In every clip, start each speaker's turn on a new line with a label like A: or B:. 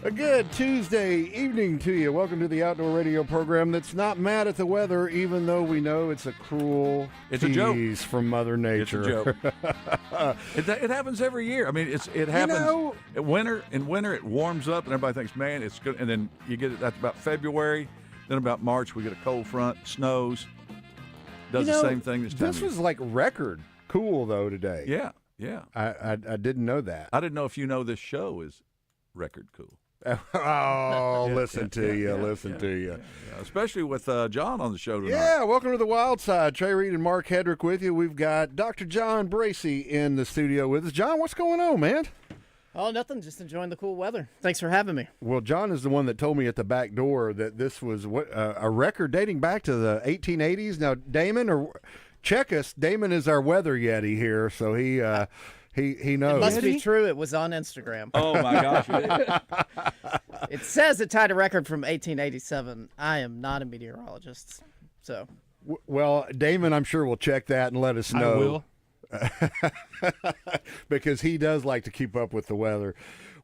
A: A good Tuesday evening to you. Welcome to the outdoor radio program that's not mad at the weather, even though we know it's a cruel tease from Mother Nature.
B: It's a joke. It happens every year. I mean, it happens in winter. In winter, it warms up, and everybody thinks, man, it's good. And then you get it. That's about February. Then about March, we get a cold front, snows. Does the same thing this time.
A: This was like record cool though today.
B: Yeah, yeah.
A: I didn't know that.
B: I didn't know if you know this show is record cool.
A: Listen to you.
B: Especially with John on the show tonight.
A: Yeah, welcome to the Wild Side. Trey Reid and Mark Hedrick with you. We've got Dr. John Bracey in the studio with us. John, what's going on, man?
C: Oh, nothing. Just enjoying the cool weather. Thanks for having me.
A: Well, John is the one that told me at the back door that this was a record dating back to the 1880s. Now, Damon, check us. Damon is our weather yeti here, so he knows.
C: It must be true. It was on Instagram.
B: Oh, my gosh.
C: It says it tied a record from 1887. I am not a meteorologist, so.
A: Well, Damon, I'm sure will check that and let us know.
D: I will.
A: Because he does like to keep up with the weather.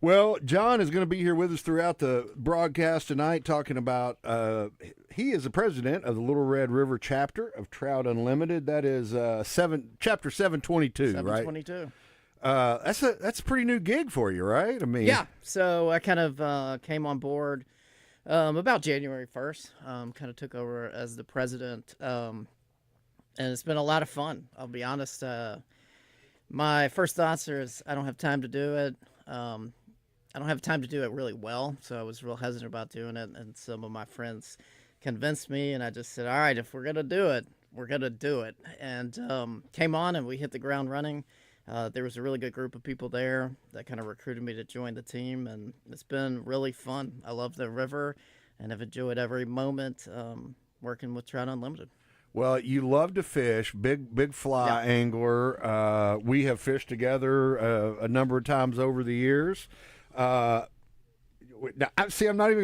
A: Well, John is going to be here with us throughout the broadcast tonight talking about he is the president of the Little Red River chapter of Trout Unlimited. That is chapter 722,
C: 722.
A: Right? That's a pretty new gig for you, right? I mean,
C: yeah. So I kind of came on board about January 1st. Kind of took over as the president. And it's been a lot of fun. I'll be honest. My first thoughts are I don't have time to do it. I don't have time to do it really well, so I was real hesitant about doing it. And some of my friends convinced me, and I just said, all right, if we're going to do it, we're going to do it. And came on, and we hit the ground running. There was a really good group of people there that kind of recruited me to join the team, and it's been really fun. I love the river, and I've enjoyed every moment working with Trout Unlimited.
A: Well, you love to fish, big fly angler. We have fished together a number of times over the years. Now, see, I'm not even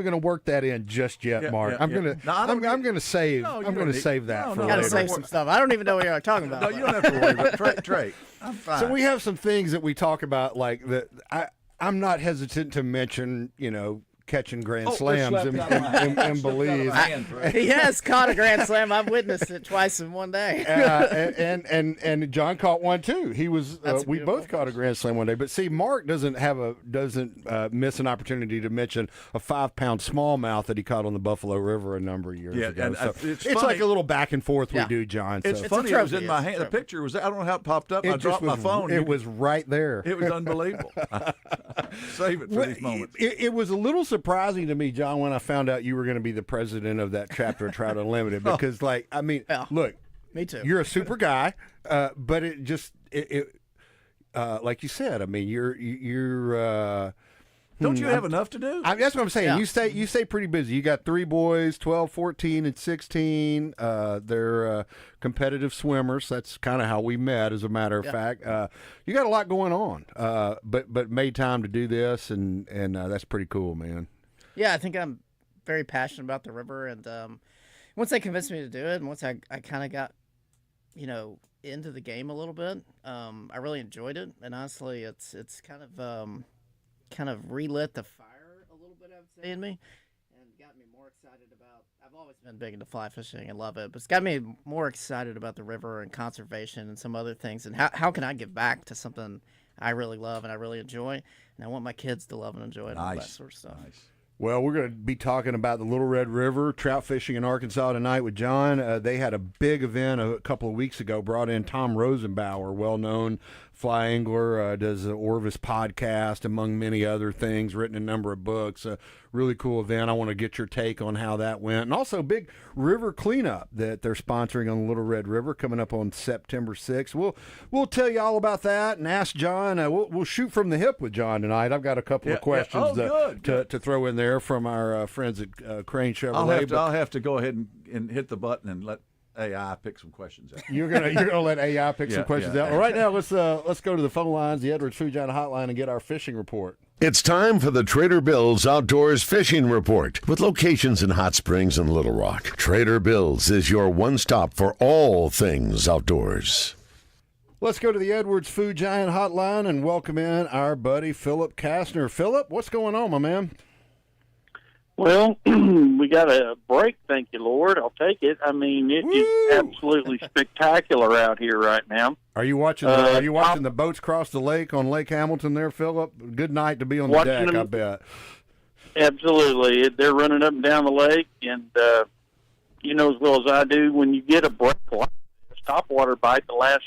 A: gonna work that in just yet, Mark. I'm gonna save that for later.
C: Gotta save some stuff. I don't even know what you're talking about.
B: No, you don't have to worry about it. Trey, I'm fine.
A: So we have some things that we talk about, like that. I'm not hesitant to mention, catching grand slams in Belize.
C: He has caught a grand slam. I've witnessed it twice in one day.
A: And John caught one too. He was. We both caught a grand slam one day. But see, Mark doesn't miss an opportunity to mention a 5-pound smallmouth that he caught on the Buffalo River a number of years ago.
B: And
A: so
B: it's
A: like a little back and forth we do, John.
B: It's funny. It was in my hand. The picture was. I don't know how it popped up. I dropped my phone.
A: It was right there.
B: It was unbelievable. Save it for these moments.
A: It was a little surprising to me, John, when I found out you were going to be the president of that chapter of Trout Unlimited, because, look,
C: me too.
A: You're a super guy, but like you said, I mean, you're.
B: Don't you have enough to do?
A: That's what I'm saying.
C: Yeah.
A: You stay pretty busy. You got 3 boys, 12, 14, and 16. They're competitive swimmers. That's kind of how we met, as a matter of fact. You got a lot going on, but made time to do this, and that's pretty cool, man.
C: Yeah, I think I'm very passionate about the river, and once they convinced me to do it, and once I kind of got, into the game a little bit, I really enjoyed it, and honestly, it's kind of relit the fire a little bit, I would say, in me, and got me more excited about. I've always been big into fly fishing and love it, but it's got me more excited about the river and conservation and some other things, and how can I give back to something I really love and I really enjoy, and I want my kids to love and enjoy it, and all that sort of stuff.
B: Nice.
A: Well, we're going to be talking about the Little Red River, trout fishing in Arkansas tonight with John. They had a big event a couple of weeks ago, brought in Tom Rosenbauer, well-known fly angler, does the Orvis podcast, among many other things, written a number of books. Really cool event. I want to get your take on how that went. And also big river cleanup that they're sponsoring on the Little Red River coming up on September 6th. We'll tell you all about that and ask John. We'll shoot from the hip with John tonight. I've got a couple of questions to throw in there from our friends at Crane Chevrolet.
B: I'll have to go ahead and hit the button and let AI pick some questions out.
A: You're gonna let AI pick some questions out. Well, right now, let's go to the phone lines, the Edwards Food Giant Hotline, and get our fishing report.
E: It's time for the Trader Bill's Outdoors Fishing Report. With locations in Hot Springs and Little Rock, Trader Bill's is your one stop for all things outdoors.
A: Let's go to the Edwards Food Giant Hotline and welcome in our buddy Philip Kastner. Philip, what's going on, my man?
D: Well, we got a break, thank you, Lord. I'll take it. I mean, it is absolutely spectacular out here right now.
A: Are you watching? Are you watching the boats cross the lake on Lake Hamilton there, Philip? Good night to be on the deck, I bet.
D: Absolutely. They're running up and down the lake, and you know as well as I do, when you get a break like this, topwater bite, the last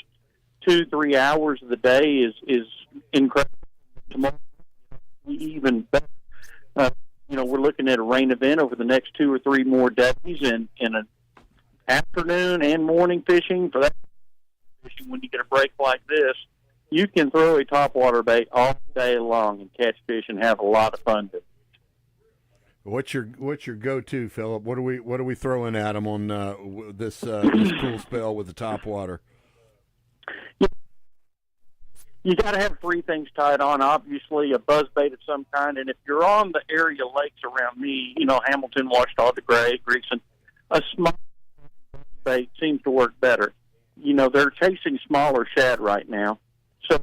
D: 2-3 hours of the day is incredible. Tomorrow, even better. You know, we're looking at a rain event over the next 2 or 3 more days, and an afternoon and morning fishing. For that fishing, when you get a break like this, you can throw a topwater bait all day long and catch fish and have a lot of fun with it.
A: What's your go-to, Philip? What are we throwing at them on this cool spell with the topwater?
D: You got to have 3 things tied on, obviously, a buzz bait of some kind. And if you're on the area lakes around me, you know, Hamilton, Washita, DeGray, Greason, a small bait seems to work better. You know, they're chasing smaller shad right now. So,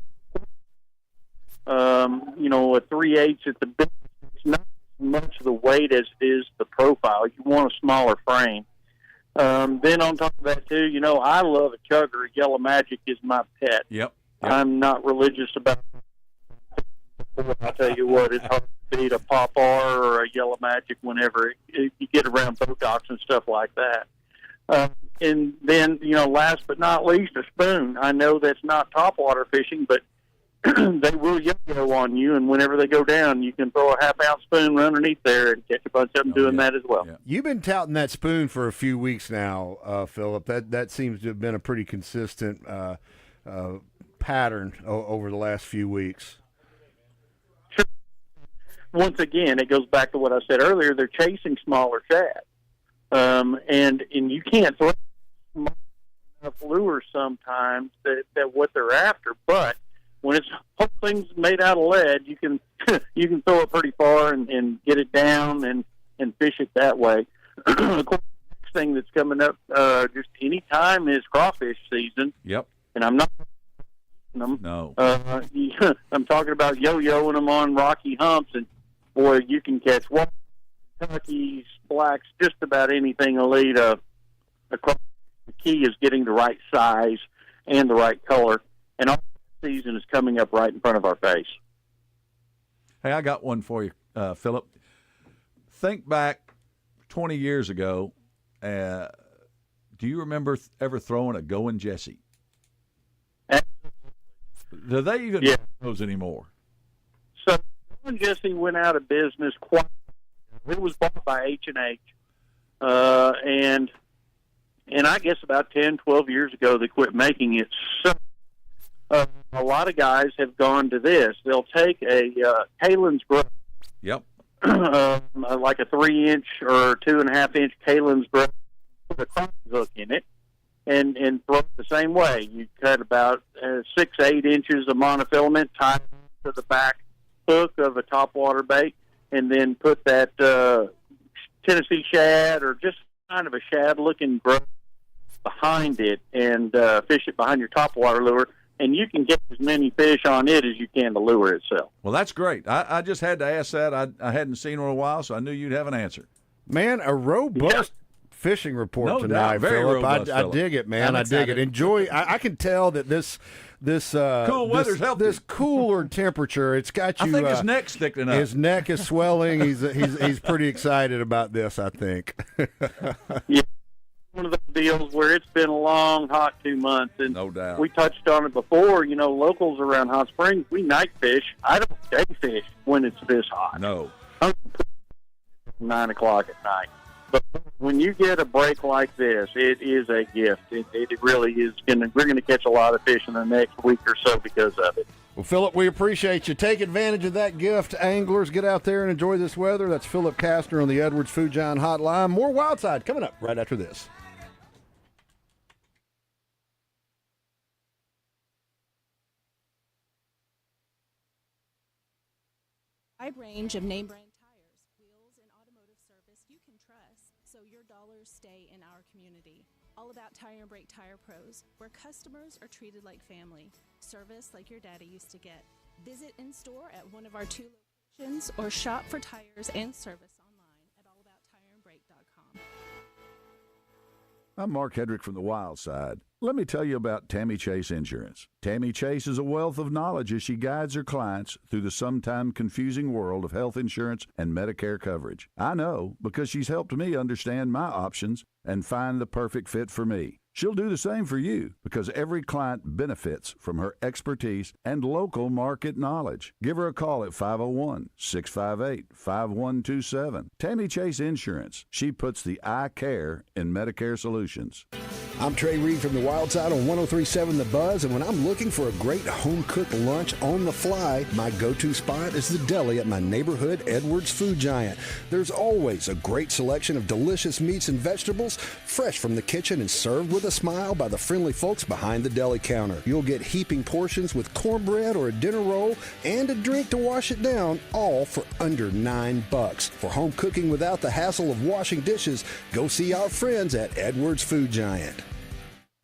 D: you know, a 3/8 at the big, it's not much of the weight as it is the profile. You want a smaller frame. Then on top of that, too, you know, I love a chugger. Yellow Magic is my pet.
B: Yep.
D: I'm not religious about it. I'll tell you what, it's hard to beat a Pop R or a Yellow Magic whenever you get around boat docks and stuff like that. And then, you know, last but not least, a spoon. I know that's not topwater fishing, but they will yo-yo on you, and whenever they go down, you can throw a half-ounce spoon underneath there and catch a bunch of them doing that as well.
B: Yeah.
A: You've been touting that spoon for a few weeks now, Philip. That seems to have been a pretty consistent pattern over the last few weeks.
D: Sure. Once again, it goes back to what I said earlier. They're chasing smaller shad, and you can't throw enough lures sometimes that what they're after. But when it's whole thing's made out of lead, you can you can throw it pretty far and get it down and fish it that way. Of course, the next thing that's coming up just any time is crawfish season.
B: Yep.
D: And I'm not them.
B: No.
D: I'm talking about yo-yoing them on rocky humps, and boy, you can catch Kentucky's, blacks, just about anything elite. Across. The key is getting the right size and the right color, and all season is coming up right in front of our face.
B: Hey, I got one for you, Philip. Think back 20 years ago. Do you remember ever throwing a Going Jesse? Do they even do those anymore?
D: So Going Jesse went out of business it was bought by H&H. And I guess about 10, 12 years ago they quit making it. So a lot of guys have gone to this. They'll take a Kalin's grub.
B: Yep.
D: Like a 3-inch or 2.5-inch Kalin's grub, put a crossing hook in it, and throw it the same way. You cut about 6-8 inches of monofilament, tie it to the back hook of a topwater bait, and then put that Tennessee shad or just kind of a shad-looking grub behind it and fish it behind your topwater lure, and you can get as many fish on it as you can the lure itself.
B: Well, that's great. I just had to ask that. I hadn't seen her in a while, so I knew you'd have an answer.
A: Man, a robust fishing report
B: No
A: tonight,
B: doubt. Very
A: Philip.
B: robust,
A: I
B: Philip.
A: dig it, man.
C: I'm
A: I dig
C: excited.
A: it. Enjoy. I can tell that this
B: Cool weather's helped
A: this
B: him.
A: cooler temperature. It's got you.
B: I think his neck's thickening up.
A: His neck is swelling. He's pretty excited about this, I think.
D: Yeah, one of those deals where it's been a long, hot 2 months, and
B: No doubt.
D: we touched on it before. You know, locals around Hot Springs, we night fish. I don't day fish when it's this hot.
B: No.
D: I'm 9 o'clock at night. But when you get a break like this, it is a gift. It really is. We're going to catch a lot of fish in the next week or so because of it.
A: Well, Philip, we appreciate you. Take advantage of that gift. Anglers, get out there and enjoy this weather. That's Philip Kastner on the Edwards Food Giant Hotline. More Wildside coming up right after this.
F: Wide range of name brand tires, wheels, and automotive service you can trust, so your dollars stay in our community. All About Tire and Brake Tire Pros, where customers are treated like family. Service like your daddy used to get. Visit in-store at one of our 2 locations or shop for tires and service online at allabouttireandbrake.com.
B: I'm Mark Hedrick from the Wild Side. Let me tell you about Tammy Chase Insurance. Tammy Chase is a wealth of knowledge as she guides her clients through the sometimes confusing world of health insurance and Medicare coverage. I know because she's helped me understand my options and find the perfect fit for me. She'll do the same for you because every client benefits from her expertise and local market knowledge. Give her a call at 501-658-5127. Tammy Chase Insurance. She puts the I care in Medicare solutions.
G: I'm Trey Reid from the Wild Side on 103.7 The Buzz, and when I'm looking for a great home-cooked lunch on the fly, my go-to spot is the deli at my neighborhood Edwards Food Giant. There's always a great selection of delicious meats and vegetables, fresh from the kitchen and served with a smile by the friendly folks behind the deli counter. You'll get heaping portions with cornbread or a dinner roll and a drink to wash it down, all for under $9. For home cooking without the hassle of washing dishes, go see our friends at Edwards Food Giant.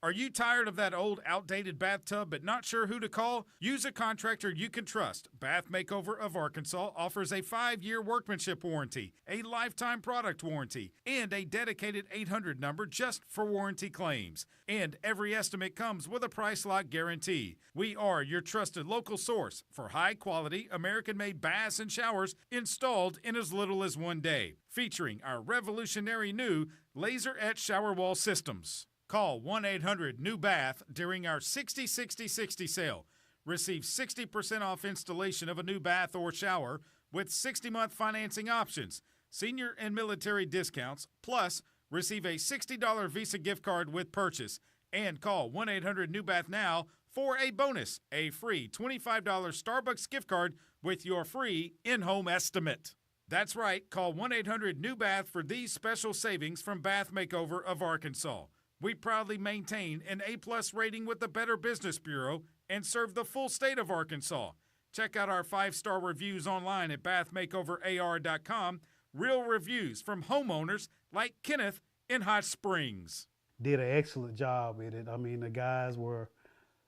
H: Are you tired of that old, outdated bathtub but not sure who to call? Use a contractor you can trust. Bath Makeover of Arkansas offers a 5-year workmanship warranty, a lifetime product warranty, and a dedicated 800 number just for warranty claims. And every estimate comes with a price lock guarantee. We are your trusted local source for high-quality, American-made baths and showers installed in as little as 1 day, featuring our revolutionary new laser-etched shower wall systems. Call 1-800-NEW-BATH during our 60-60-60 sale. Receive 60% off installation of a new bath or shower with 60-month financing options, senior and military discounts, plus receive a $60 Visa gift card with purchase. And call 1-800-NEW-BATH now for a bonus, a free $25 Starbucks gift card with your free in-home estimate. That's right, call 1-800-NEW-BATH for these special savings from Bath Makeover of Arkansas. We proudly maintain an A+ rating with the Better Business Bureau and serve the full state of Arkansas. Check out our 5-star reviews online at bathmakeoverar.com. Real reviews from homeowners like Kenneth in Hot Springs.
I: Did an excellent job with it. I mean, the guys were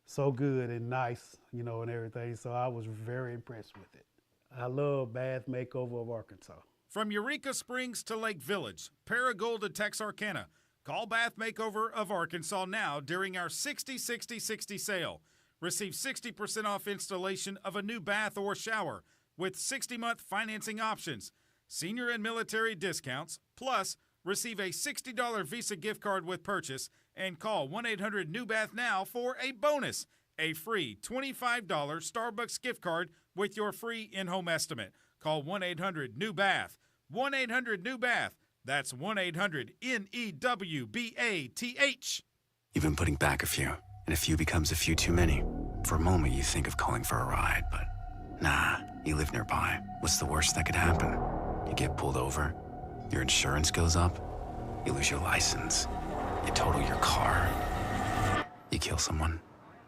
I: so good and nice, and everything, so I was very impressed with it. I love Bath Makeover of Arkansas.
H: From Eureka Springs to Lake Village, Paragould to Texarkana, call Bath Makeover of Arkansas now during our 60-60-60 sale. Receive 60% off installation of a new bath or shower with 60-month financing options, senior and military discounts, plus receive a $60 Visa gift card with purchase, and call 1-800-NEW-BATH now for a bonus, a free $25 Starbucks gift card with your free in-home estimate. Call 1-800-NEW-BATH. 1-800-NEW-BATH. That's 1-800-NEWBATH.
J: You've been putting back a few, and a few becomes a few too many. For a moment, you think of calling for a ride, but nah, you live nearby. What's the worst that could happen? You get pulled over, your insurance goes up, you lose your license, you total your car, you kill someone.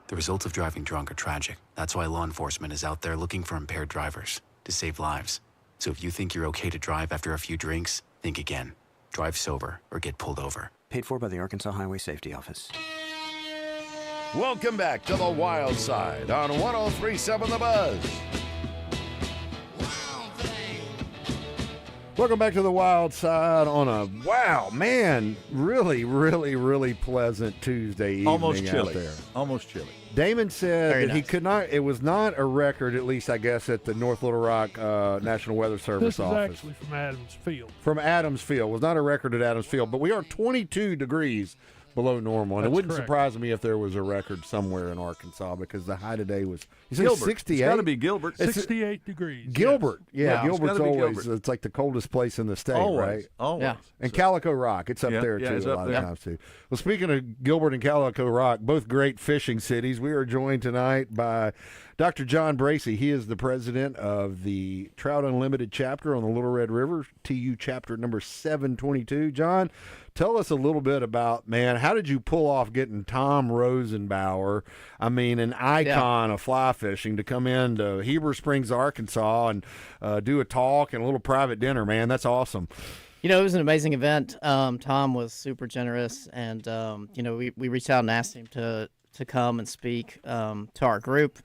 J: The results of driving drunk are tragic. That's why law enforcement is out there looking for impaired drivers to save lives. So if you think you're okay to drive after a few drinks, think again. Drive sober or get pulled over.
K: Paid for by the Arkansas Highway Safety Office.
E: Welcome back to the Wild Side on 103.7 The Buzz.
A: Welcome back to the Wild Side on a, really pleasant Tuesday evening
B: Almost chilly.
A: out there.
B: Almost chilly.
A: Damon said
C: Very
A: that he
C: nice.
A: could not, it was not a record, at least I guess, at the North Little Rock National Weather Service
I: This is
A: office.
I: actually from Adams Field.
A: From Adams Field. It was not a record at Adams Field, but we are 22 degrees below normal. And it
I: That's
A: wouldn't
I: correct.
A: surprise me if there was a record somewhere in Arkansas because the high today was, you said
B: Gilbert.
A: 68?
B: It's got to be Gilbert.
A: It's
I: 68 degrees.
A: Gilbert. Yeah,
B: Yeah, it's
A: Gilbert's
B: gotta be
A: always,
B: Gilbert.
A: it's like the coldest place in the state,
B: Always.
A: right?
B: Always.
C: Yeah.
A: And Calico Rock, it's up
B: Yeah,
A: there
B: yeah,
A: too
B: it's
A: a
B: up
A: lot
B: there.
A: of times too. Well, speaking of Gilbert and Calico Rock, both great fishing cities, we are joined tonight by Dr. John Bracey. He is the president of the Trout Unlimited chapter on the Little Red River, TU chapter number 722. John, tell us a little bit about, man, how did you pull off getting Tom Rosenbauer, I mean, an icon of fly fishing, to come into Heber Springs, Arkansas, and do a talk and a little private dinner, man? That's awesome.
C: It was an amazing event. Tom was super generous, and we reached out and asked him to come and speak to our group.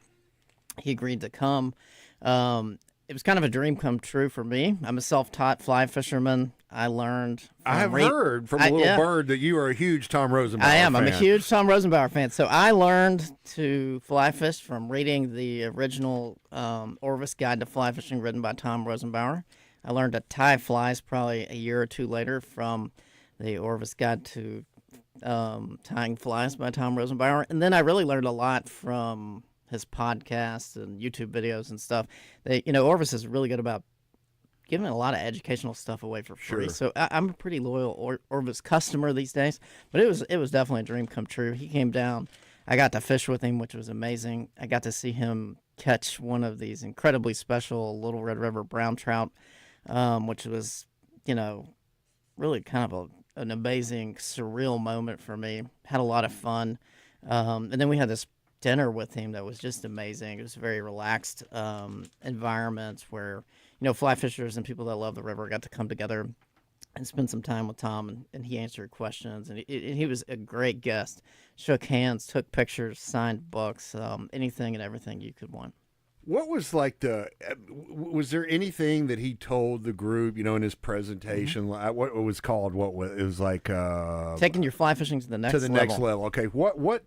C: He agreed to come. It was kind of a dream come true for me. I'm a self-taught fly fisherman. I learned.
A: I have heard from a little bird that you are a huge Tom Rosenbauer fan.
C: I am. I'm a huge Tom Rosenbauer fan. So I learned to fly fish from reading the original Orvis Guide to Fly Fishing written by Tom Rosenbauer. I learned to tie flies probably a year or two later from the Orvis Guide to Tying Flies by Tom Rosenbauer. And then I really learned a lot from his podcasts and YouTube videos and stuff. Orvis is really good about giving a lot of educational stuff away for free.
A: Sure.
C: So I'm a pretty loyal Orvis customer these days. But it was definitely a dream come true. He came down. I got to fish with him, which was amazing. I got to see him catch one of these incredibly special Little Red River brown trout, which was, really kind of an amazing, surreal moment for me. Had a lot of fun. And then we had this dinner with him that was just amazing. It was a very relaxed environment where, fly fishers and people that love the river got to come together and spend some time with Tom, and he answered questions, and he was a great guest. Shook hands, took pictures, signed books, anything and everything you could want.
A: What was was there anything that he told the group, in his presentation?
C: Mm-hmm.
A: What it was called? It was like
C: taking your fly fishing to the next level.
A: Next level. Okay. What?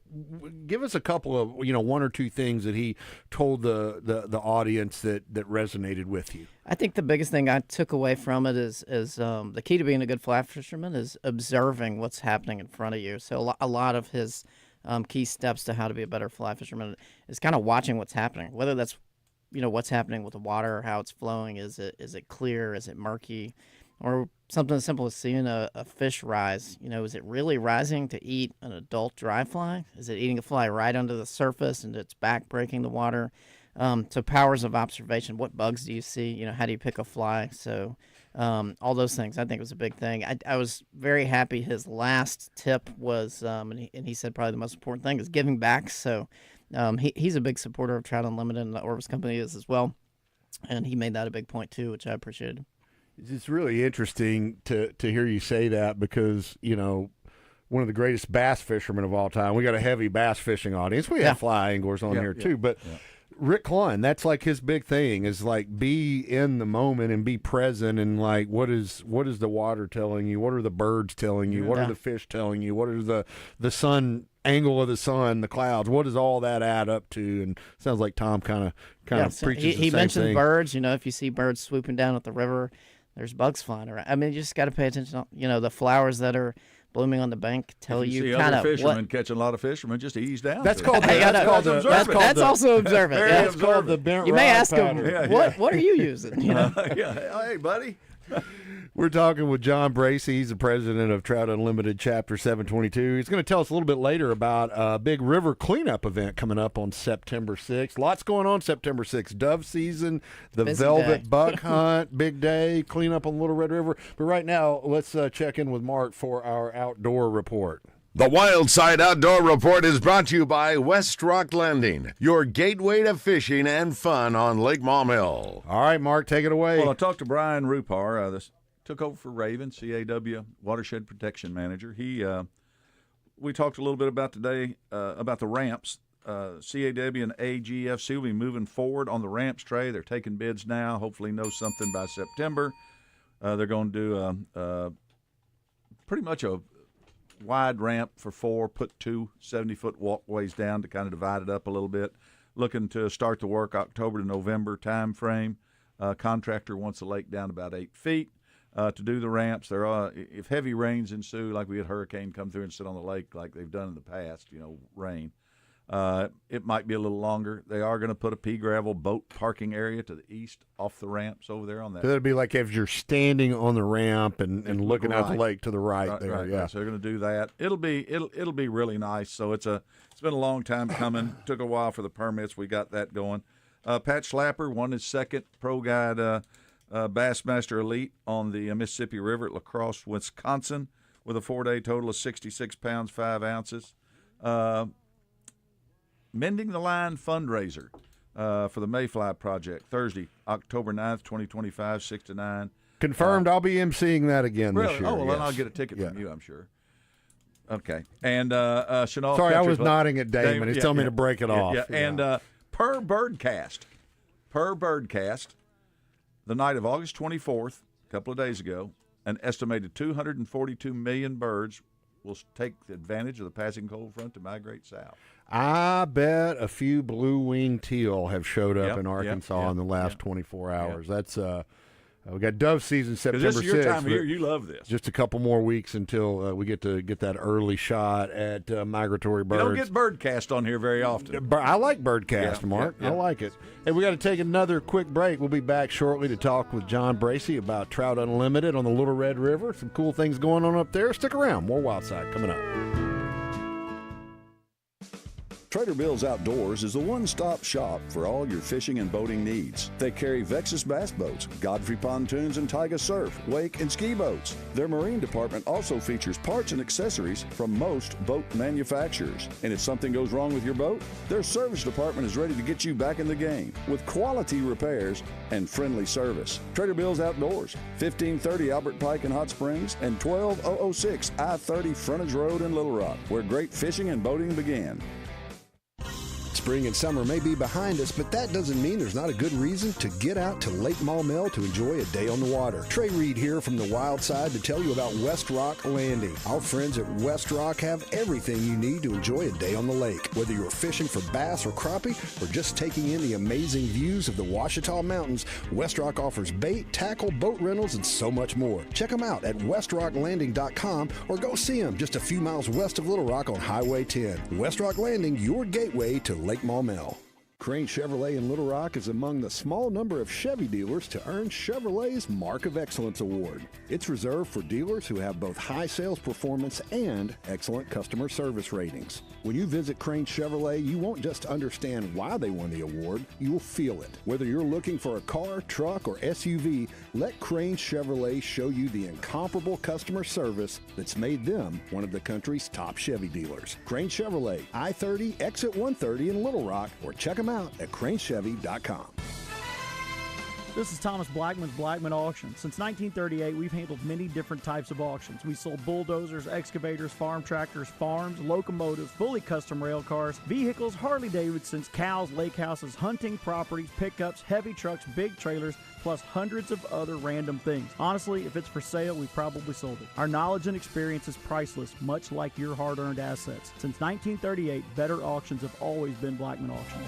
A: Give us a couple of one or two things that he told the audience that resonated with you.
C: I think the biggest thing I took away from it is the key to being a good fly fisherman is observing what's happening in front of you. So a lot of his key steps to how to be a better fly fisherman is kind of watching what's happening, whether that's what's happening with the water, how it's flowing, is it clear, is it murky, or something as simple as seeing a fish rise. Is it really rising to eat an adult dry fly? Is it eating a fly right under the surface and it's back breaking the water? So powers of observation. What bugs do you see? How do you pick a fly? So all those things I think was a big thing. I was very happy. His last tip was, and he said probably the most important thing is giving back. So he's a big supporter of Trout Unlimited, and the Orvis Company is as well. And he made that a big point too, which I appreciated.
A: It's really interesting to hear you say that because, one of the greatest bass fishermen of all time. We got a heavy bass fishing audience. We have fly anglers on here too, but Rick Klein, that's like his big thing is like be in the moment and be present and like what is the water telling you? What are the birds telling you? What are the fish telling you? What is the sun angle of the sun, the clouds? What does all that add up to? And it sounds like Tom kind of preaches the same
C: He mentioned
A: thing.
C: birds. If you see birds swooping down at the river, there's bugs flying around. I mean, you just got to pay attention. The flowers that are blooming on the bank tell you kind of
B: fishermen catching a lot of fishermen, just ease down.
A: That's
B: to it.
C: That's also observant.
A: That's called the bent
C: You may
A: rod
C: ask him,
A: powder.
C: what are you using?
B: Hey, buddy.
A: We're talking with John Bracey. He's the president of Trout Unlimited Chapter 722. He's going to tell us a little bit later about a big river cleanup event coming up on September 6th. Lots going on September 6th. Dove season, the
C: Busy
A: velvet
C: day.
A: buck hunt, big day, cleanup on Little Red River. But right now, let's check in with Mark for our outdoor report.
E: The Wild Side Outdoor Report is brought to you by West Rock Landing, your gateway to fishing and fun on Lake Maumelle.
A: All right, Mark, take it away.
B: Well, I talked to Brian Rupar, this took over for Raven, CAW Watershed Protection Manager. We talked a little bit about today about the ramps. CAW and AGFC will be moving forward on the ramps tray. They're taking bids now. Hopefully know something by September. They're going to do pretty much a wide ramp for 4, put 2 70-foot walkways down to kind of divide it up a little bit. Looking to start the work October to November time frame. Contractor wants the lake down about 8 feet. To do the ramps, if heavy rains ensue, like we had hurricane come through and sit on the lake like they've done in the past, rain, it might be a little longer. They are going to put a pea gravel boat parking area to the east off the ramps over there on that.
A: So that'd be like if you're standing on the ramp and looking out the lake to the right there.
B: Right,
A: yeah.
B: right. So they're going to do that. It'll be really nice. So it's been a long time coming. Took a while for the permits. We got that going. Pat Schlapper won his second Pro Guide Bassmaster Elite on the Mississippi River at La Crosse, Wisconsin, with a 4-day total of 66 pounds, 5 ounces. Mending the Line fundraiser for the Mayfly Project, Thursday, October 9th, 2025, 6 to 9.
A: Confirmed. I'll be emceeing that again
B: Really?
A: this year.
B: Oh, well, then
A: yes.
B: I'll get a ticket from you, I'm sure. Okay. And Chenal
A: Sorry, I
B: Country
A: was
B: Club.
A: nodding at Damon. He's telling me to break it off.
B: Yeah. And per Birdcast, the night of August 24th, a couple of days ago, an estimated 242 million birds will take advantage of the passing cold front to migrate south.
A: I bet a few blue-winged teal have showed up
B: Yep,
A: in Arkansas in the last 24 hours.
B: Yep.
A: That's we got dove season September 6th.
B: This is your time of year. You love this.
A: Just a couple more weeks until we get to get that early shot at migratory birds.
B: You don't get Birdcast on here very often.
A: I like Birdcast, Mark.
B: Yeah.
A: I like it. Hey, we got to take another quick break. We'll be back shortly to talk with John Bracey about Trout Unlimited on the Little Red River. Some cool things going on up there. Stick around. More Wildside coming up.
L: Trader Bill's Outdoors is the one-stop shop for all your fishing and boating needs. They carry Vexus bass boats, Godfrey pontoons, and Taiga surf, wake, and ski boats. Their marine department also features parts and accessories from most boat manufacturers. And if something goes wrong with your boat, their service department is ready to get you back in the game with quality repairs and friendly service. Trader Bill's Outdoors, 1530 Albert Pike in Hot Springs and 12006 I-30 Frontage Road in Little Rock, where great fishing and boating began.
G: Spring and summer may be behind us, but that doesn't mean there's not a good reason to get out to Lake Maumelle to enjoy a day on the water. Trey Reid here from the Wild Side to tell you about West Rock Landing. Our friends at West Rock have everything you need to enjoy a day on the lake. Whether you're fishing for bass or crappie or just taking in the amazing views of the Ouachita Mountains, West Rock offers bait, tackle, boat rentals, and so much more. Check them out at westrocklanding.com or go see them just a few miles west of Little Rock on Highway 10. West Rock Landing, your gateway to Lake Maumelle. Crane Chevrolet in Little Rock is among the small number of Chevy dealers to earn Chevrolet's Mark of Excellence Award. It's reserved for dealers who have both high sales performance and excellent customer service ratings. When you visit Crane Chevrolet, you won't just understand why they won the award, you'll feel it. Whether you're looking for a car, truck, or SUV, let Crane Chevrolet show you the incomparable customer service that's made them one of the country's top Chevy dealers. Crane Chevrolet, I-30, exit 130 in Little Rock, or check them out at cranechevy.com.
M: This is Thomas Blackman's Blackman Auction. Since 1938, we've handled many different types of auctions. We sold bulldozers, excavators, farm tractors, farms, locomotives, fully custom rail cars, vehicles, Harley-Davidsons, cows, lake houses, hunting properties, pickups, heavy trucks, big trailers, plus hundreds of other random things. Honestly, if it's for sale, we probably sold it. Our knowledge and experience is priceless, much like your hard-earned assets. Since 1938, better auctions have always been Blackman Auctions.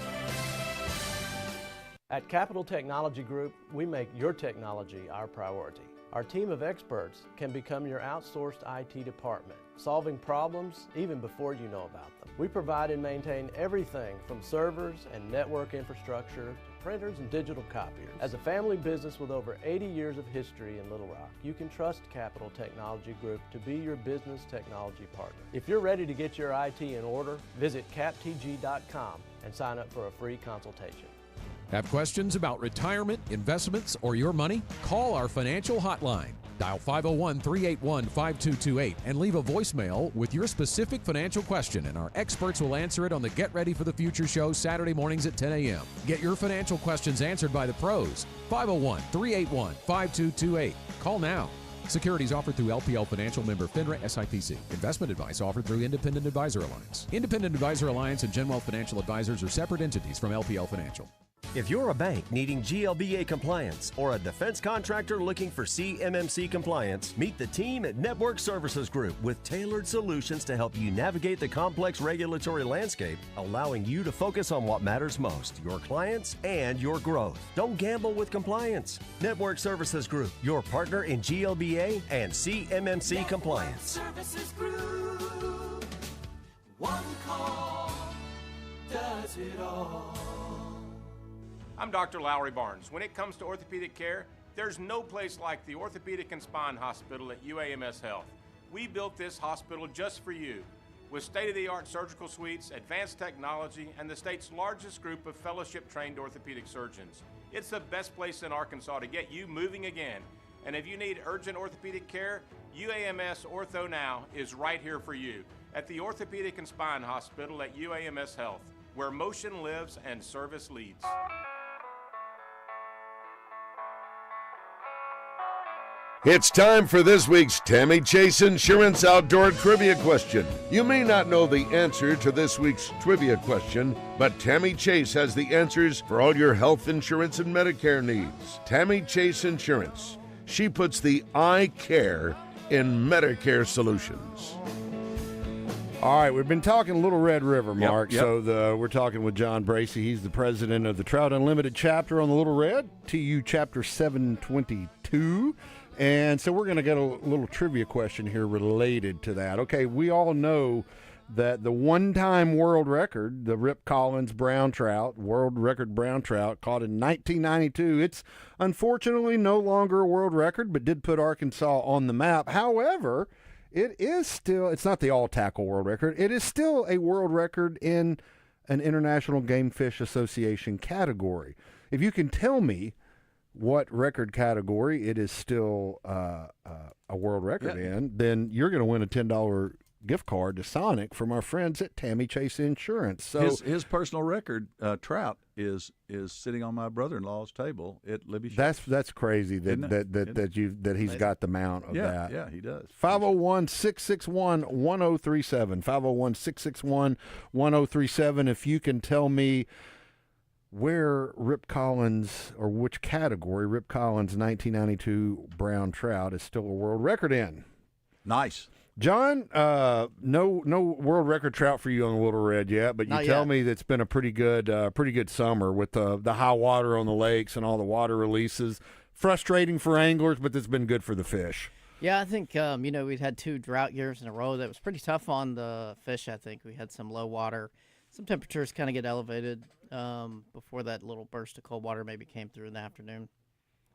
N: At Capital Technology Group, we make your technology our priority. Our team of experts can become your outsourced IT department, solving problems even before you know about them. We provide and maintain everything from servers and network infrastructure to printers and digital copiers. As a family business with over 80 years of history in Little Rock, you can trust Capital Technology Group to be your business technology partner. If you're ready to get your IT in order, visit captg.com and sign up for a free consultation.
O: Have questions about retirement, investments, or your money? Call our financial hotline. Dial 501-381-5228 and leave a voicemail with your specific financial question, and our experts will answer it on the Get Ready for the Future show Saturday mornings at 10 a.m. Get your financial questions answered by the pros. 501-381-5228. Call now. Securities offered through LPL Financial, member FINRA SIPC. Investment advice offered through Independent Advisor Alliance. Independent Advisor Alliance and Genwealth Financial Advisors are separate entities from LPL Financial.
P: If you're a bank needing GLBA compliance or a defense contractor looking for CMMC compliance, meet the team at Network Services Group with tailored solutions to help you navigate the complex regulatory landscape, allowing you to focus on what matters most, your clients and your growth. Don't gamble with compliance. Network Services Group, your partner in GLBA and CMMC compliance.
Q: Services Group. One call does it all.
R: I'm Dr. Lowry Barnes. When it comes to orthopedic care, there's no place like the Orthopedic and Spine Hospital at UAMS Health. We built this hospital just for you, with state-of-the-art surgical suites, advanced technology, and the state's largest group of fellowship-trained orthopedic surgeons. It's the best place in Arkansas to get you moving again. And if you need urgent orthopedic care, UAMS Ortho Now is right here for you at the Orthopedic and Spine Hospital at UAMS Health, where motion lives and service leads.
E: It's time for this week's Tammy Chase Insurance Outdoor Trivia Question. You may not know the answer to this week's trivia question, but Tammy Chase has the answers for all your health insurance and Medicare needs. Tammy Chase Insurance. She puts the I care in Medicare solutions.
A: All right, we've been talking Little Red River, Mark.
B: Yep.
A: So we're talking with John Bracey. He's the president of the Trout Unlimited chapter on the Little Red, TU Chapter 722. And so we're going to get a little trivia question here related to that. Okay, we all know that the one-time world record, the Rip Collins brown trout, world record brown trout, caught in 1992. It's unfortunately no longer a world record, but did put Arkansas on the map. However, it is still, it's not the all-tackle world record. It is still a world record in an International Game Fish Association category. If you can tell me what record category it is still a world record in, then you're going to win a $10 gift card to Sonic from our friends at Tammy Chase Insurance. So
B: his personal record trout is sitting on my brother-in-law's table at Libby Shore.
A: that's crazy that he's got the mount of that.
B: Yeah, he does.
A: 501-661-1037. 501-661-1037. If you can tell me where Rip Collins, or which category Rip Collins' 1992 brown trout is still a world record in.
B: Nice.
A: John, no world record trout for you on the Little Red yet, but you tell me that's been a pretty good summer with the high water on the lakes and all the water releases. Frustrating for anglers, but it's been good for the fish.
C: Yeah, I think, we'd had 2 drought years in a row that was pretty tough on the fish, I think. We had some low water. Some temperatures kind of get elevated before that little burst of cold water maybe came through in the afternoon.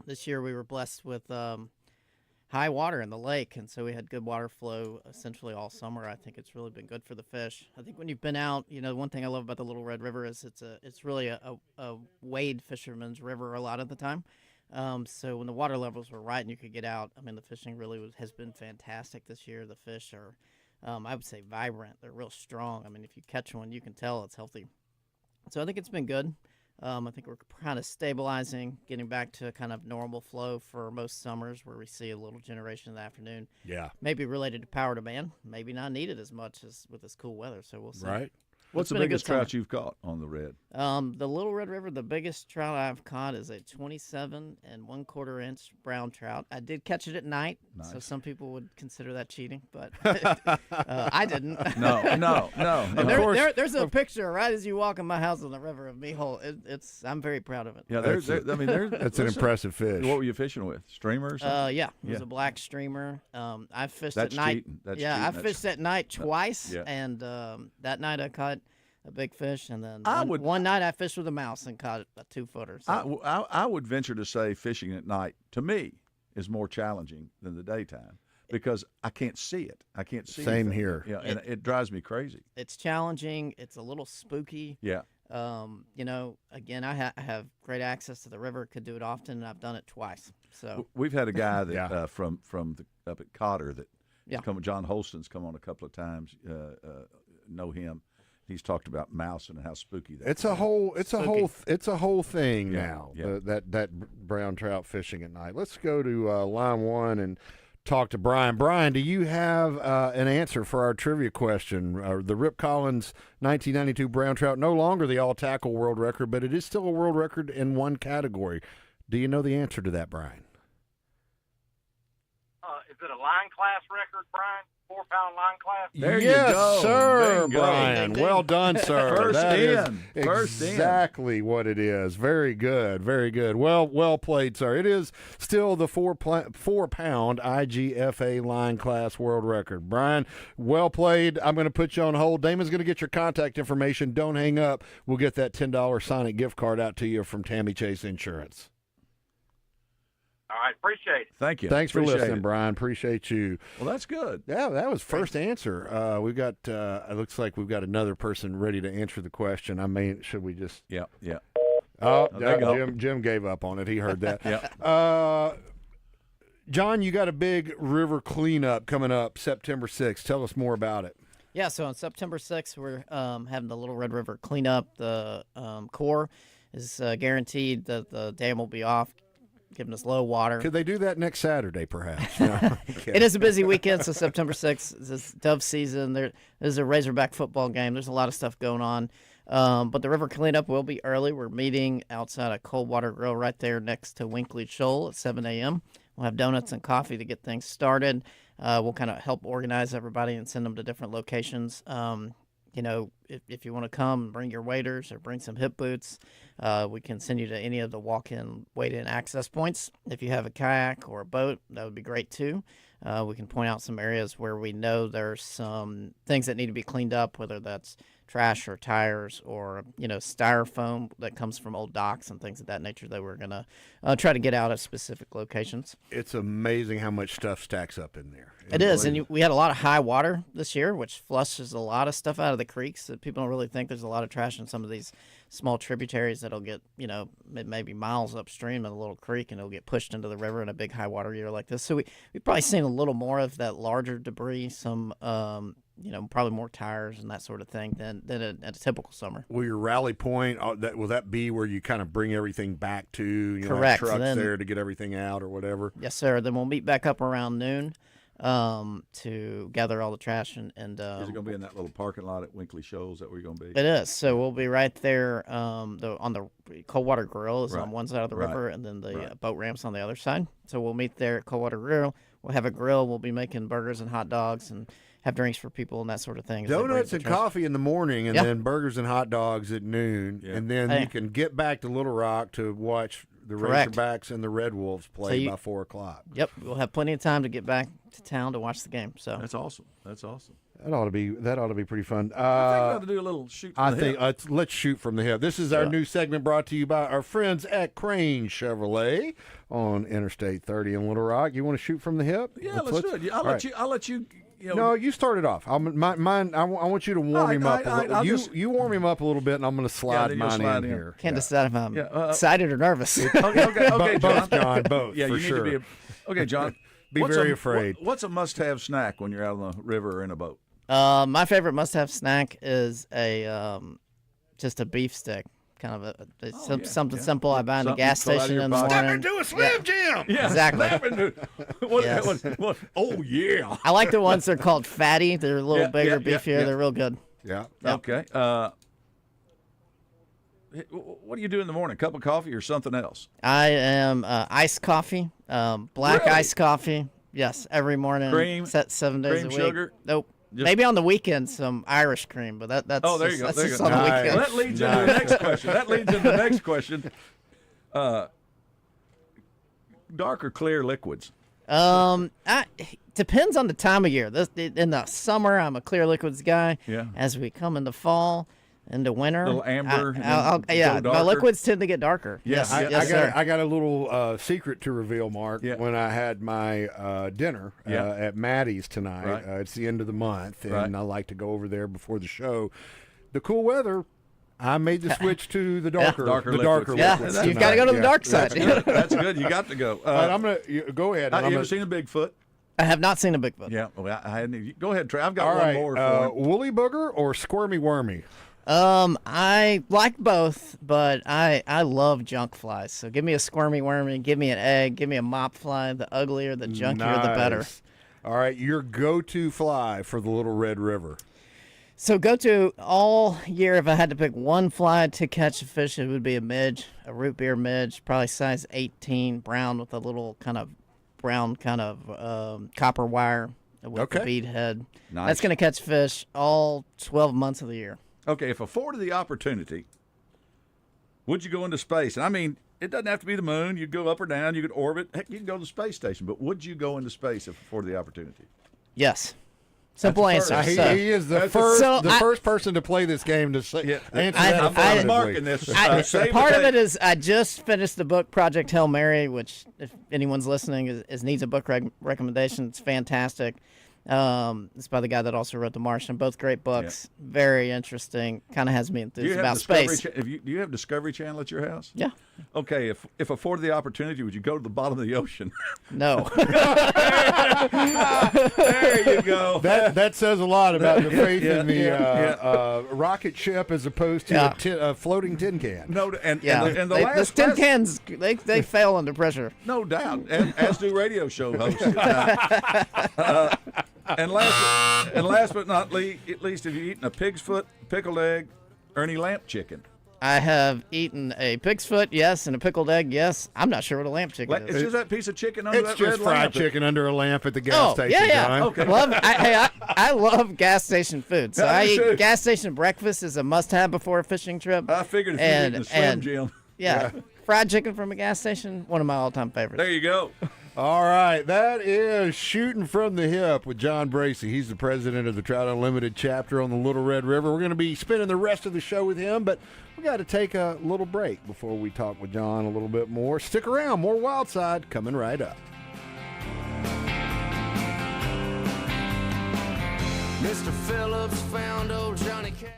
C: This year we were blessed with high water in the lake, and so we had good water flow essentially all summer. I think it's really been good for the fish. I think when you've been out, one thing I love about the Little Red River is it's really a wade fisherman's river a lot of the time. So when the water levels were right and you could get out, the fishing really has been fantastic this year. The fish are, I would say, vibrant. They're real strong. If you catch one, you can tell it's healthy. So I think it's been good. I think we're kind of stabilizing, getting back to kind of normal flow for most summers where we see a little generation in the afternoon.
A: Yeah.
C: Maybe related to power demand, maybe not needed as much as with this cool weather, so we'll see.
A: Right.
B: What's the biggest trout you've caught on the Red?
C: The Little Red River, the biggest trout I've caught is a 27 1/4 inch brown trout. I did catch it at night, so some people would consider that cheating, but I didn't.
B: No.
C: And there's a picture right as you walk in my house on the river of me. I'm very proud of it.
B: Yeah,
A: that's an impressive fish.
B: What were you fishing with? Streamer or something?
C: Yeah, it was a black streamer. I fished
B: That's
C: at night.
B: cheating. That's
C: I
B: cheating.
C: fished at night twice,
B: Yeah.
C: and that night I caught a big fish, and then
B: would-
C: one night I fished with a mouse and caught a 2-footer. So.
B: I would venture to say fishing at night, to me, is more challenging than the daytime because I can't see it. I can't see
A: Same
B: anything.
A: here.
B: Yeah, and it drives me crazy.
C: It's challenging. It's a little spooky.
B: Yeah.
C: Again, I have great access to the river. Could do it often, and I've done it twice. So
B: We've had a guy that from up at Cotter that John Holston's come on a couple of times. Know him. He's talked about mouse and how spooky that.
A: It's a whole thing
B: Yeah,
A: now.
B: yeah.
A: That brown trout fishing at night. Let's go to line 1 and talk to Brian. Brian, do you have an answer for our trivia question? The Rip Collins 1992 brown trout, no longer the all-tackle world record, but it is still a world record in one category. Do you know the answer to that, Brian?
S: Is it a line class record, Brian? 4-pound line class?
B: There
A: yes,
B: you go.
A: sir,
B: Bingo.
A: Brian. Well done, sir.
B: First
A: That
B: in.
A: is
B: First in.
A: exactly what it is. Very good. Very good. Well played, sir. It is still the 4-pound IGFA line class world record. Brian, well played. I'm going to put you on hold. Damon's going to get your contact information. Don't hang up. We'll get that $10 Sonic gift card out to you from Tammy Chase Insurance.
S: All right, appreciate it.
B: Thank you.
A: Thanks for
B: Appreciate
A: listening,
B: it.
A: Brian. Appreciate you.
B: Well, that's good.
A: Yeah, that was first answer. We've got. It looks like we've got another person ready to answer the question. Should we just?
B: Yeah.
A: Oh,
B: there you go.
A: Jim gave up on it. He heard that.
B: Yeah.
A: John, you got a big river cleanup coming up September 6th. Tell us more about it.
C: Yeah, so on September 6th, we're having the Little Red River cleanup. The Corps is guaranteed that the dam will be off giving us low water.
A: Could they do that next Saturday, perhaps? No. Okay.
C: It is a busy weekend, so September 6th is dove season. There's a Razorback football game. There's a lot of stuff going on. But the river cleanup will be early. We're meeting outside of Coldwater Grill right there next to Winkley Shoal at 7 a.m. We'll have donuts and coffee to get things started. We'll kind of help organize everybody and send them to different locations. If you want to come, bring your waders or bring some hip boots. We can send you to any of the walk-in, wade-in access points. If you have a kayak or a boat, that would be great too. We can point out some areas where we know there's some things that need to be cleaned up, whether that's trash or tires or, styrofoam that comes from old docks and things of that nature that we're going to try to get out at specific locations.
A: It's amazing how much stuff stacks up in there.
C: It is, and we had a lot of high water this year, which flushes a lot of stuff out of the creeks. That people don't really think there's a lot of trash in some of these small tributaries that'll get, maybe miles upstream in a little creek, and it'll get pushed into the river in a big high water year like this. So we've probably seen a little more of that larger debris, some probably more tires and that sort of thing than a typical summer.
A: Will your rally point, will that be where you kind of bring everything back to?
C: Correct.
A: Have trucks there to get everything out or whatever?
C: Yes, sir. Then we'll meet back up around noon to gather all the trash. And
B: is it going to be in that little parking lot at Winkley Shoals? Is that where you're going to be?
C: It is. So we'll be right there on the Coldwater Grill is
B: Right.
C: on one side of the river,
B: Right.
C: and then the
B: Right.
C: boat ramp's on the other side. So we'll meet there at Coldwater Grill. We'll have a grill. We'll be making burgers and hot dogs and have drinks for people and that sort of thing.
A: Donuts and coffee in the morning, and
C: Yeah.
A: then burgers and hot dogs at noon, and then
C: Hey.
A: you can get back to Little Rock to watch the
C: Correct.
A: Razorbacks and the Red Wolves play
C: So
A: by 4 o'clock.
C: Yep, we'll have plenty of time to get back to town to watch the game. So
B: That's awesome. That's awesome.
A: That ought to be pretty fun.
B: I think we ought to do a little shoot from
A: I
B: the
A: think
B: hip.
A: let's shoot from the hip. This is our
B: Yeah.
A: new segment brought to you by our friends at Crane Chevrolet on Interstate 30 in Little Rock. You want to shoot from the hip?
B: Yeah, let's do it.
A: all right.
B: I'll let you.
A: No, you started off. I want you to warm him up. You warm him up a little bit, and I'm going to slide
B: then you'll
A: mine
B: slide
A: in
B: in.
A: here.
C: can't decide if I'm
B: Yeah,
C: excited or nervous.
B: Okay, John.
A: Both, John, both,
B: Yeah,
A: for
B: you need
A: sure.
B: to be. Okay, John.
A: Be
B: what's
A: very
B: a-
A: afraid.
B: What's a must-have snack when you're out on the river or in a boat?
C: My favorite must-have snack is just a beef stick. Kind of something simple I buy in the
B: Something
C: gas
B: you pull out of
C: station
B: your
C: in the
B: pocket.
C: morning.
A: Step into a Slim Jim.
B: Yeah,
C: Exactly.
B: snap into- what-
C: Yes.
B: what- oh yeah.
C: I like the ones that are called fatty. They're a little
B: Yeah,
C: bigger,
B: yeah,
C: beefier.
B: yeah.
C: They're real good.
A: Yeah.
B: Okay. What do you do in the morning? Cup of coffee or something else?
C: I am iced coffee, black
B: Really?
C: iced coffee. Yes, every morning.
B: Cream?
C: Set 7 days
B: Cream,
C: a week.
B: sugar?
C: Nope.
B: Just-
C: Maybe on the weekend some Irish cream, but that's
B: Oh, there
C: just,
B: you go.
C: that's
B: There you
C: just
B: go.
C: on the
A: Nice.
C: weekend.
B: Well, that leads into the next question. Dark or clear liquids?
C: Depends on the time of year. In the summer, I'm a clear liquids guy.
B: Yeah.
C: As we come into fall, into winter,
B: Little amber, and
C: I'll
B: then go
C: my
B: darker?
C: liquids tend to get darker.
B: Yeah,
C: Yes,
B: I-
C: yes, sir.
A: I got a little secret to reveal, Mark.
B: Yeah.
A: When I had my dinner
B: Yeah.
A: at Maddie's tonight,
B: Right.
A: it's the end of the month, and
B: Right.
A: I like to go over there before the show. The cool weather, I made the switch to the darker,
B: Darker
A: the
B: liquids.
A: darker
C: Yeah,
A: liquids.
C: you've got to go to the
A: tonight.
C: dark
A: Yeah.
C: side.
B: That's good. That's good. You got to go.
A: All right, I'm gonna go ahead. and
B: you
A: I'm
B: ever
A: gonna-
B: seen a Bigfoot?
C: I have not seen a Bigfoot.
B: Yeah. Well, I hadn't. Go ahead, Trey. I've got
A: All
B: one
A: right,
B: more for you.
A: woolly booger or squirmy wormy?
C: I like both, but I love junk flies. So give me a squirmy wormy, give me an egg, give me a mop fly. The uglier, the junkier, the better.
A: Nice. All right, your go-to fly for the Little Red River.
C: So go to all year. If I had to pick one fly to catch a fish, it would be a midge, a root beer midge, probably size 18, brown with a little kind of brown copper wire with the bead head.
B: Nice.
C: That's going to catch fish all 12 months of the year.
B: Okay, if afforded the opportunity, would you go into space? And I mean, it doesn't have to be the moon. You'd go up or down. You could orbit. Heck, you can go to the space station. But would you go into space if afforded the opportunity?
C: Yes. Simple
B: That's the
C: answer.
B: first.
C: So-
A: He is the
B: That's
A: first
C: So I-
A: first person to play this game to say, answer
C: I-
A: that
C: I-
A: affirmatively.
B: I'm marking this. Save
C: part
B: the
C: of it
B: tape.
C: is I just finished the book Project Hail Mary, which if anyone's listening is needs a book recommendation. It's fantastic. It's by the guy that also wrote The Martian. Both great books. Yeah. Very interesting. Kind of has me enthused about space.
B: Do you have Discovery Channel at your house?
C: Yeah.
B: Okay, if afforded the opportunity, would you go to the bottom of the ocean?
C: No.
B: There you go.
A: That says a lot about the faith in the rocket ship as opposed to a floating tin can.
B: No, and the
C: tin cans, they fail under pressure.
B: No doubt, and as do radio show hosts. And last but not least, have you eaten a pig's foot, pickled egg, or any lamp chicken?
C: I have eaten a pig's foot, yes, and a pickled egg, yes. I'm not sure what a lamp chicken is.
B: It's just that piece of chicken under that red lamp.
A: It's just fried chicken under a lamp at the gas station.
C: Yeah.
B: Okay.
C: I love gas station food. So I eat gas station breakfast is a must-have before a fishing trip.
B: I figured if you're eating a Slim Jim.
C: Yeah, fried chicken from a gas station, one of my all-time favorites.
B: There you go.
A: All right, that is Shooting from the Hip with John Bracey. He's the president of the Trout Unlimited chapter on the Little Red River. We're going to be spending the rest of the show with him, but we got to take a little break before we talk with John a little bit more. Stick around, more Wild Side coming right up.
Q: Mr. Phillips found old Johnny Cash.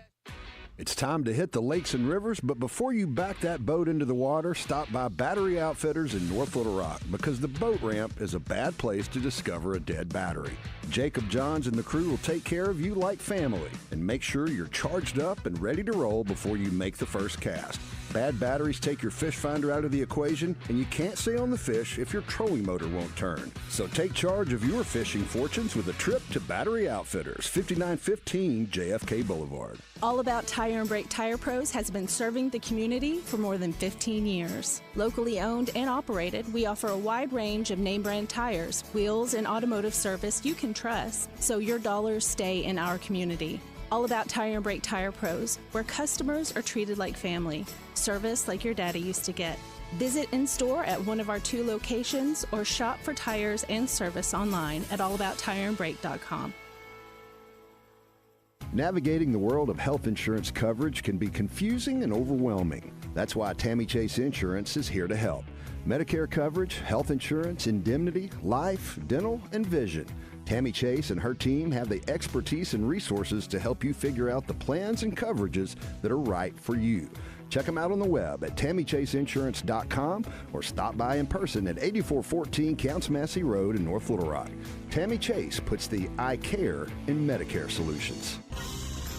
G: It's time to hit the lakes and rivers, but before you back that boat into the water, stop by Battery Outfitters in North Little Rock because the boat ramp is a bad place to discover a dead battery. Jacob Johns and the crew will take care of you like family and make sure you're charged up and ready to roll before you make the first cast. Bad batteries take your fish finder out of the equation, and you can't stay on the fish if your trolling motor won't turn. So take charge of your fishing fortunes with a trip to Battery Outfitters, 5915 JFK Boulevard.
F: All About Tire and Brake Tire Pros has been serving the community for more than 15 years. Locally owned and operated, we offer a wide range of name brand tires, wheels, and automotive service you can trust, so your dollars stay in our community. All About Tire and Brake Tire Pros, where customers are treated like family. Service like your daddy used to get. Visit in store at one of our 2 locations or shop for tires and service online at allabouttireandbrake.com.
G: Navigating the world of health insurance coverage can be confusing and overwhelming. That's why Tammy Chase Insurance is here to help. Medicare coverage, health insurance, indemnity, life, dental, and vision. Tammy Chase and her team have the expertise and resources to help you figure out the plans and coverages that are right for you. Check them out on the web at TammyChaseInsurance.com or stop by in person at 8414 Counts Massey Road in North Little Rock. Tammy Chase puts the I care in Medicare solutions.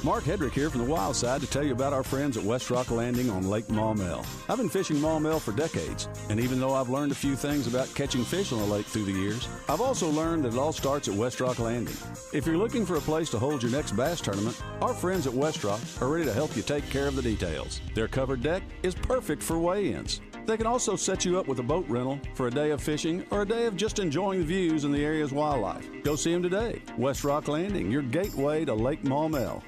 T: Mark Hedrick here from the Wild Side to tell you about our friends at West Rock Landing on Lake Maumelle. I've been fishing Maumelle for decades, and even though I've learned a few things about catching fish on the lake through the years, I've also learned that it all starts at West Rock Landing. If you're looking for a place to hold your next bass tournament, our friends at West Rock are ready to help you take care of the details. Their covered deck is perfect for weigh-ins. They can also set you up with a boat rental for a day of fishing or a day of just enjoying the views and the area's wildlife. Go see them today. West Rock Landing, your gateway to Lake Maumelle.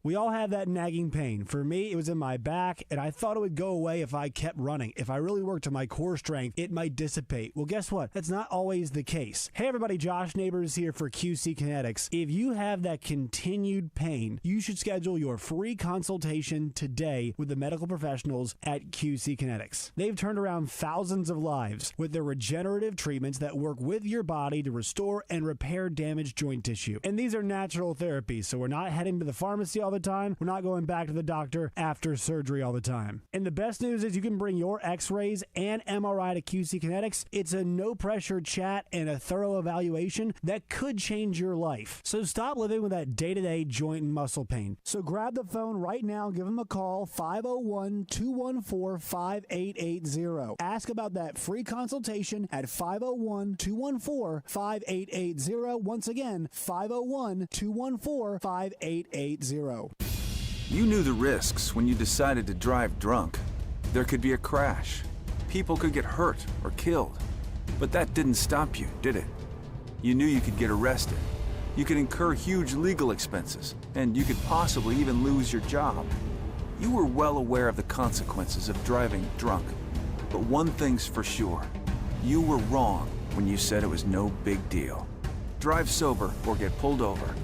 U: We all have that nagging pain. For me, it was in my back, and I thought it would go away if I kept running. If I really worked on my core strength, it might dissipate. Well, guess what? That's not always the case. Hey, everybody, Josh Neighbors here for QC Kinetics. If you have that continued pain, you should schedule your free consultation today with the medical professionals at QC Kinetics. They've turned around thousands of lives with their regenerative treatments that work with your body to restore and repair damaged joint tissue. And these are natural therapies, so we're not heading to the pharmacy all the time. We're not going back to the doctor after surgery all the time. And the best news is you can bring your x-rays and MRI to QC Kinetics. It's a no-pressure chat and a thorough evaluation that could change your life. So stop living with that day-to-day joint and muscle pain. So grab the phone right now and give them a call, 501-214-5880. Ask about that free consultation at 501-214-5880. Once again, 501-214-5880.
V: You knew the risks when you decided to drive drunk. There could be a crash. People could get hurt or killed. But that didn't stop you, did it? You knew you could get arrested. You could incur huge legal expenses, and you could possibly even lose your job. You were well aware of the consequences of driving drunk. But one thing's for sure. You were wrong when you said it was no big deal. Drive sober or get pulled over.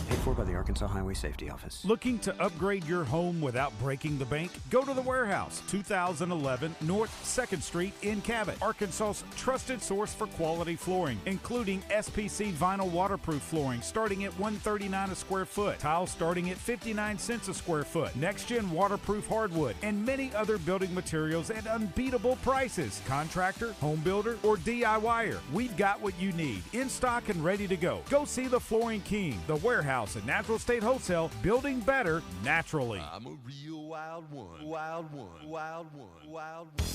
K: Paid for by the Arkansas Highway Safety Office.
D: Looking to upgrade your home without breaking the bank? Go to The Warehouse, 2011 North 2nd Street in Cabot, Arkansas's trusted source for quality flooring, including SPC vinyl waterproof flooring starting at $139 a square foot, tile starting at 59 cents a square foot, next-gen waterproof hardwood, and many other building materials at unbeatable prices. Contractor, home builder, or DIYer, we've got what you need in stock and ready to go. Go see the Flooring King, The Warehouse at Natural State Wholesale, building better naturally.
E: I'm a real wild one. Wild one. Wild one. Wild one.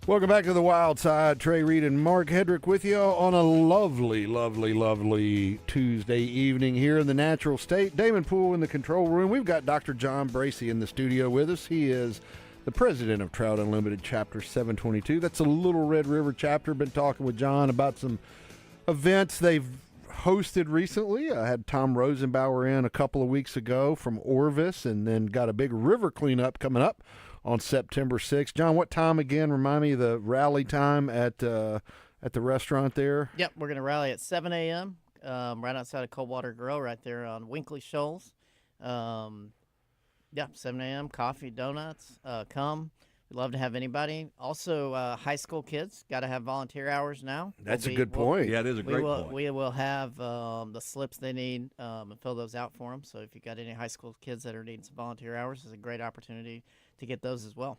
A: Welcome back to the Wild Side. Trey Reid and Mark Hedrick with you on a lovely, lovely, lovely Tuesday evening here in the Natural State. Damon Poole in the control room. We've got Dr. John Bracey in the studio with us. He is the president of Trout Unlimited Chapter 722. That's a Little Red River chapter. Been talking with John about some events they've hosted recently. I had Tom Rosenbauer in a couple of weeks ago from Orvis, and then got a big river cleanup coming up on September 6th. John, what time again? Remind me of the rally time at the restaurant there.
C: Yep, we're going to rally at 7 a.m. Right outside of Coldwater Grill right there on Winkley Shoals. 7 a.m., coffee, donuts. Come. We'd love to have anybody. Also, high school kids got to have volunteer hours now.
A: That's a good point.
B: Yeah, it is a great point.
C: We will have the slips they need and fill those out for them. So if you got any high school kids that are needing some volunteer hours, it's a great opportunity to get those as well.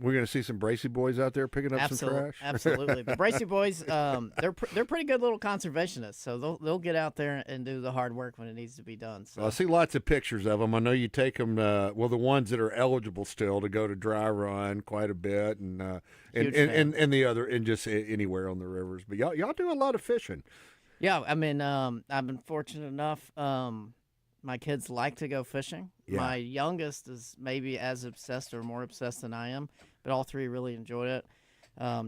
A: We're going to see some Bracey boys out there picking up some trash.
C: Absolutely. The Bracey boys, they're pretty good little conservationists, so they'll get out there and do the hard work when it needs to be done. So.
A: Well, I see lots of pictures of them. I know you take them, the ones that are eligible still to go to dry run quite a bit, and the other, and just anywhere on the rivers. But y'all do a lot of fishing.
C: Yeah, I mean, I've been fortunate enough. My kids like to go fishing.
A: Yeah.
C: My youngest is maybe as obsessed or more obsessed than I am, but all three really enjoy it.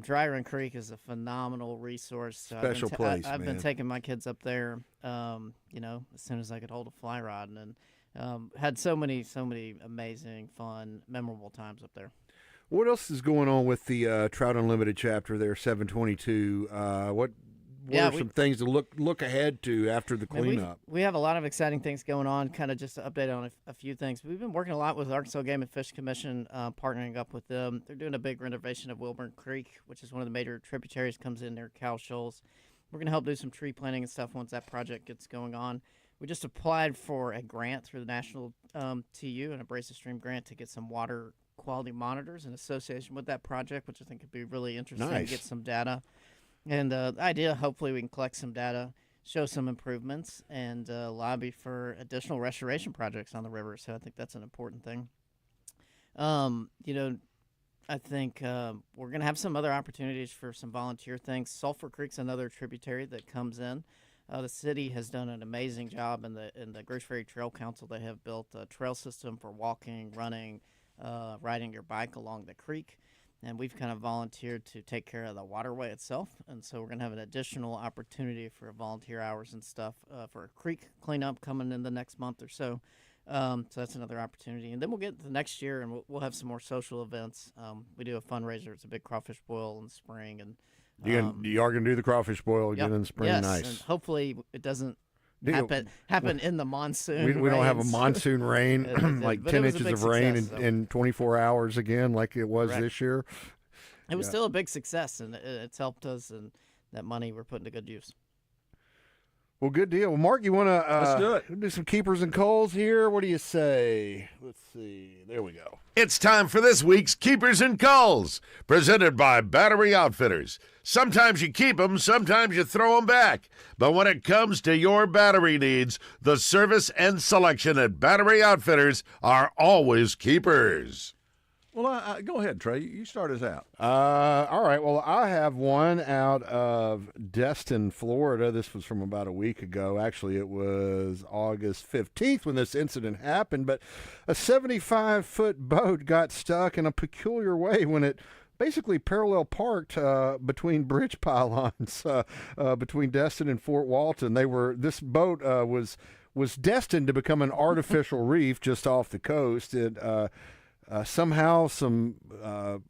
C: Dry Run Creek is a phenomenal resource.
A: Special place,
C: I've been taking my kids up there, as soon as I could hold a fly rod, and had so many amazing, fun, memorable times up there.
A: What else is going on with the Trout Unlimited chapter there, 722? What are some things to look ahead to after the cleanup?
C: We have a lot of exciting things going on. Kind of just to update on a few things. We've been working a lot with Arkansas Game and Fish Commission, partnering up with them. They're doing a big renovation of Wilburn Creek, which is one of the major tributaries, comes in near Cow Shoals. We're going to help do some tree planting and stuff once that project gets going on. We just applied for a grant through the National TU, an Abrasive Stream grant, to get some water quality monitors in association with that project, which I think could be really interesting to get some data. And the idea, hopefully we can collect some data, show some improvements, and lobby for additional restoration projects on the river. So I think that's an important thing. I think we're going to have some other opportunities for some volunteer things. Sulphur Creek's another tributary that comes in. The city has done an amazing job in the Grosse Ferry Trail Council. They have built a trail system for walking, running, riding your bike along the creek. And we've kind of volunteered to take care of the waterway itself. And so we're going to have an additional opportunity for volunteer hours and stuff for a creek cleanup coming in the next month or so. So that's another opportunity. And then we'll get to the next year, and we'll have some more social events. We do a fundraiser. It's a big crawfish boil in the spring. And
A: you are going to do the crawfish boil again in the spring?
C: Yes,
A: nice.
C: And hopefully it doesn't happen in the monsoon.
A: We don't have a monsoon rain, like 10 inches of rain in 24 hours again, like it was this year.
C: It was still a big success, and it's helped us, and that money we're putting to good use.
A: Well, good deal. Well, Mark, you want to
B: let's do it.
A: Do some keepers and calls here? What do you say? Let's see. There we go.
E: It's time for this week's Keepers and Calls, presented by Battery Outfitters. Sometimes you keep them, sometimes you throw them back. But when it comes to your battery needs, the service and selection at Battery Outfitters are always keepers.
B: Well, go ahead, Trey. You start us out.
A: All right. Well, I have one out of Destin, Florida. This was from about a week ago. Actually, it was August 15th when this incident happened. But a 75-foot boat got stuck in a peculiar way when it basically parallel parked between bridge pylons between Destin and Fort Walton. This boat was destined to become an artificial reef just off the coast. somehow some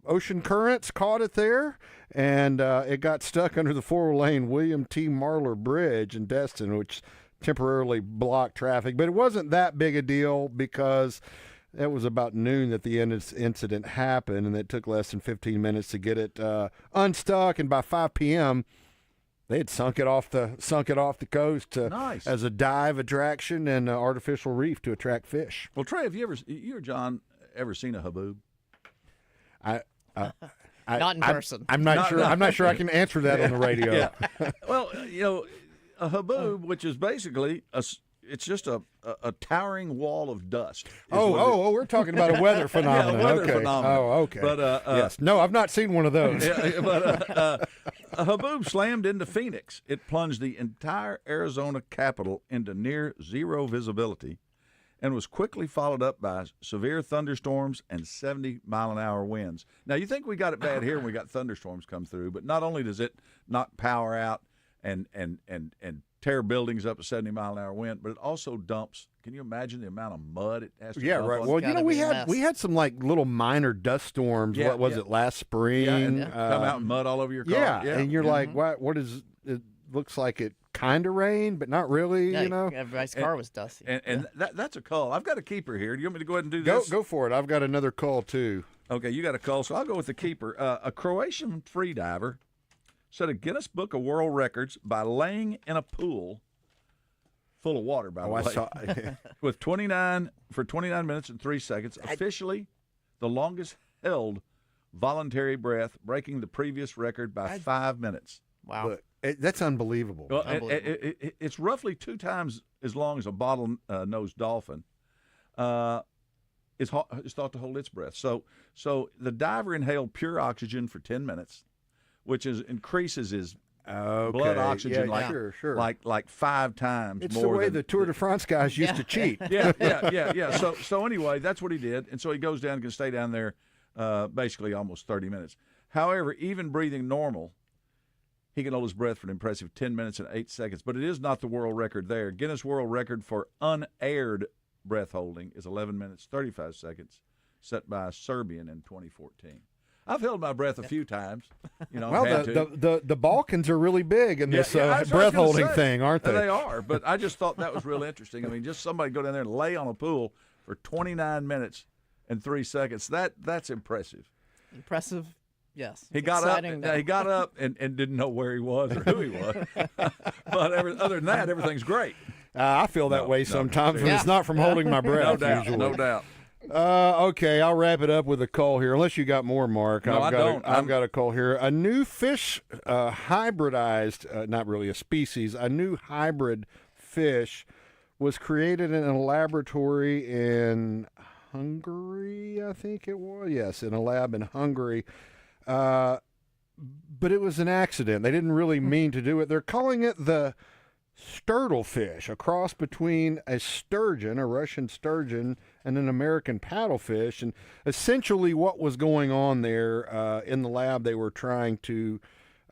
A: ocean currents caught it there, and it got stuck under the 4-lane William T. Marler Bridge in Destin, which temporarily blocked traffic. But it wasn't that big a deal because it was about noon that the incident happened, and it took less than 15 minutes to get it unstuck. And by 5 p.m., they had sunk it off the coast as a dive attraction and artificial reef to attract fish.
B: Well, Trey, have you or John ever seen a haboob?
C: Not in person.
A: I'm not sure. I'm not sure I can answer that on the radio.
B: Yeah. Well, a haboob, which is basically it's just a towering wall of dust.
A: We're talking about a weather phenomenon.
B: Yeah, a weather phenomenon.
A: Oh, okay.
B: But
A: yes, no, I've not seen one of those.
B: But a haboob slammed into Phoenix. It plunged the entire Arizona capital into near zero visibility, and was quickly followed up by severe thunderstorms and 70-mile-an-hour winds. Now, you think we got it bad here when we got thunderstorms come through, but not only does it knock power out and tear buildings up at 70-mile-an-hour wind, but it also dumps. Can you imagine the amount of mud it has to dump
A: right.
B: on?
A: Well, we had some like little minor dust storms. What was it, last spring?
B: Yeah, and come out and mud all over your car.
A: Yeah, and you're like, what is it? Looks like it kind of rained, but not really.
C: Everybody's car was dusty.
B: And that's a call. I've got a keeper here. Do you want me to go ahead and do this?
A: Go for it. I've got another call too.
B: Okay, you got a call, so I'll go with the keeper. A Croatian freediver set a Guinness Book of World Records by laying in a pool full of water, by the way, with 29 minutes and 3 seconds, officially the longest held voluntary breath, breaking the previous record by 5 minutes.
C: Wow.
A: That's unbelievable.
B: Well, it's roughly 2 times as long as a bottle-nosed dolphin. Is thought to hold its breath. So the diver inhaled pure oxygen for 10 minutes, which increases his blood oxygen like 5 times
A: it's
B: more.
A: It's the way
B: than
A: the Tour de France guys used to cheat.
B: Yeah. So anyway, that's what he did, and so he goes down and can stay down there basically almost 30 minutes. However, even breathing normal, he can hold his breath for an impressive 10 minutes and 8 seconds. But it is not the world record there. Guinness World Record for unaired breath holding is 11 minutes 35 seconds, set by a Serbian in 2014. I've held my breath a few times.
A: Well, the Balkans are really big in this breath holding thing, aren't they?
B: They are, but I just thought that was real interesting. I mean, just somebody go down there and lay on a pool for 29 minutes and 3 seconds. That's impressive.
C: Impressive. Yes.
B: He got up and didn't know where he was or who he was. But other than that, everything's great.
A: I feel that way sometimes when it's not from holding my breath.
B: No doubt.
A: Okay, I'll wrap it up with a call here. Unless you got more, Mark.
B: No,
A: I've got a call here. A new fish hybridized, not really a species, a new hybrid fish was created in a laboratory in Hungary, I think it was. Yes, in a lab in Hungary. But it was an accident. They didn't really mean to do it. They're calling it the sturtlefish, a cross between a sturgeon, a Russian sturgeon, and an American paddlefish. And essentially what was going on there in the lab, they were trying to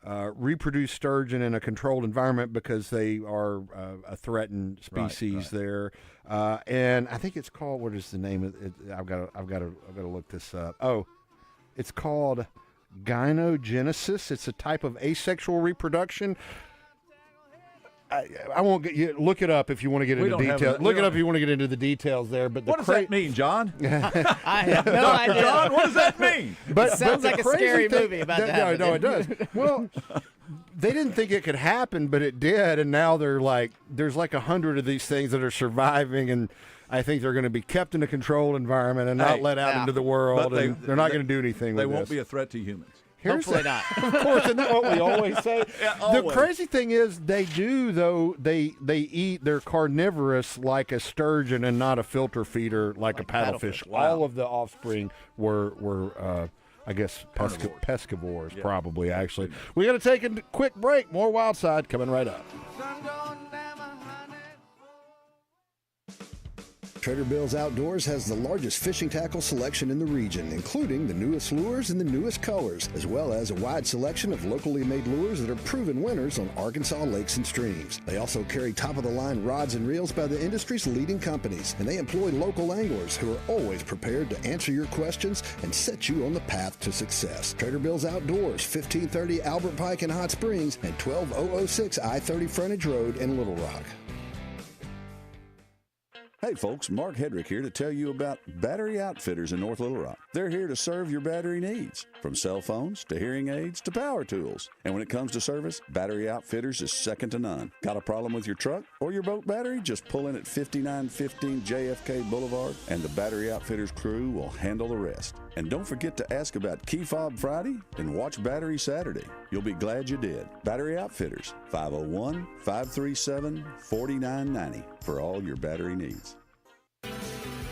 A: reproduce sturgeon in a controlled environment because they are a threatened species there. And I think it's called, what is the name of it? I've got to look this up. Oh, it's called gynogenesis. It's a type of asexual reproduction. I won't get you. Look it up if you want to get into details. Look it up if you want to get into the details there. But
B: what does that mean, John?
C: I have no idea.
B: John, what does that mean?
C: It sounds like a scary movie about to happen.
A: No, it does. Well, they didn't think it could happen, but it did, and now there's like 100 of these things that are surviving, and I think they're going to be kept in a controlled environment and not let out into the world. And they're not going to do anything with this.
B: They won't be a threat to humans.
C: Hopefully not.
A: Of course, isn't that what we always say?
B: Always.
A: The crazy thing is they do, though, they eat, they're carnivorous like a sturgeon and not a filter feeder like a paddlefish.
B: Wow.
A: All of the offspring were I guess, pescivores, probably, actually. We got to take a quick break. More Wild Side coming right up.
G: Trader Bill's Outdoors has the largest fishing tackle selection in the region, including the newest lures and the newest colors, as well as a wide selection of locally made lures that are proven winners on Arkansas lakes and streams. They also carry top-of-the-line rods and reels by the industry's leading companies, and they employ local anglers who are always prepared to answer your questions and set you on the path to success. Trader Bill's Outdoors, 1530 Albert Pike in Hot Springs and 12006 I-30 Frontage Road in Little Rock.
L: Hey folks, Mark Hedrick here to tell you about Battery Outfitters in North Little Rock. They're here to serve your battery needs, from cell phones to hearing aids to power tools. And when it comes to service, Battery Outfitters is second to none. Got a problem with your truck or your boat battery? Just pull in at 5915 JFK Boulevard and the Battery Outfitters crew will handle the rest. And don't forget to ask about Key Fob Friday and Watch Battery Saturday. You'll be glad you did. Battery Outfitters, 501-537-4990 for all your battery needs.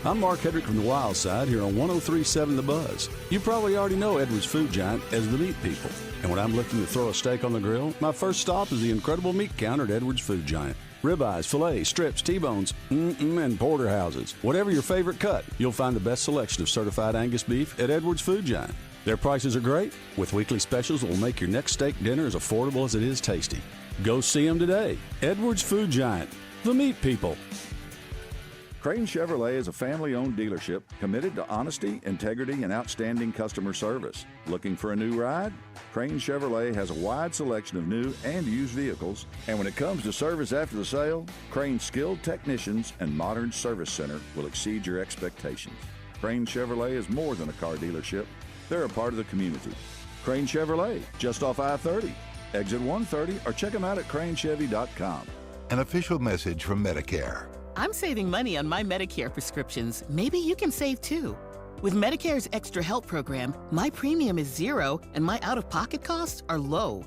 L: I'm Mark Hedrick from the Wild Side here on 103.7 The Buzz. You probably already know Edwards Food Giant as the meat people. And when I'm looking to throw a steak on the grill, my first stop is the incredible meat counter at Edwards Food Giant. Ribeyes, fillets, strips, T-bones, and porterhouses. Whatever your favorite cut, you'll find the best selection of certified Angus beef at Edwards Food Giant. Their prices are great, with weekly specials that will make your next steak dinner as affordable as it is tasty. Go see them today. Edwards Food Giant, the meat people.
B: Crane Chevrolet is a family-owned dealership committed to honesty, integrity, and outstanding customer service. Looking for a new ride? Crane Chevrolet has a wide selection of new and used vehicles, and when it comes to service after the sale, Crane's skilled technicians and modern service center will exceed your expectations. Crane Chevrolet is more than a car dealership. They're a part of the community. Crane Chevrolet, just off I-30, exit 130, or check them out at cranechevy.com.
H: An official message from Medicare.
J: I'm saving money on my Medicare prescriptions. Maybe you can save too. With Medicare's Extra Help program, my premium is zero and my out-of-pocket costs are low.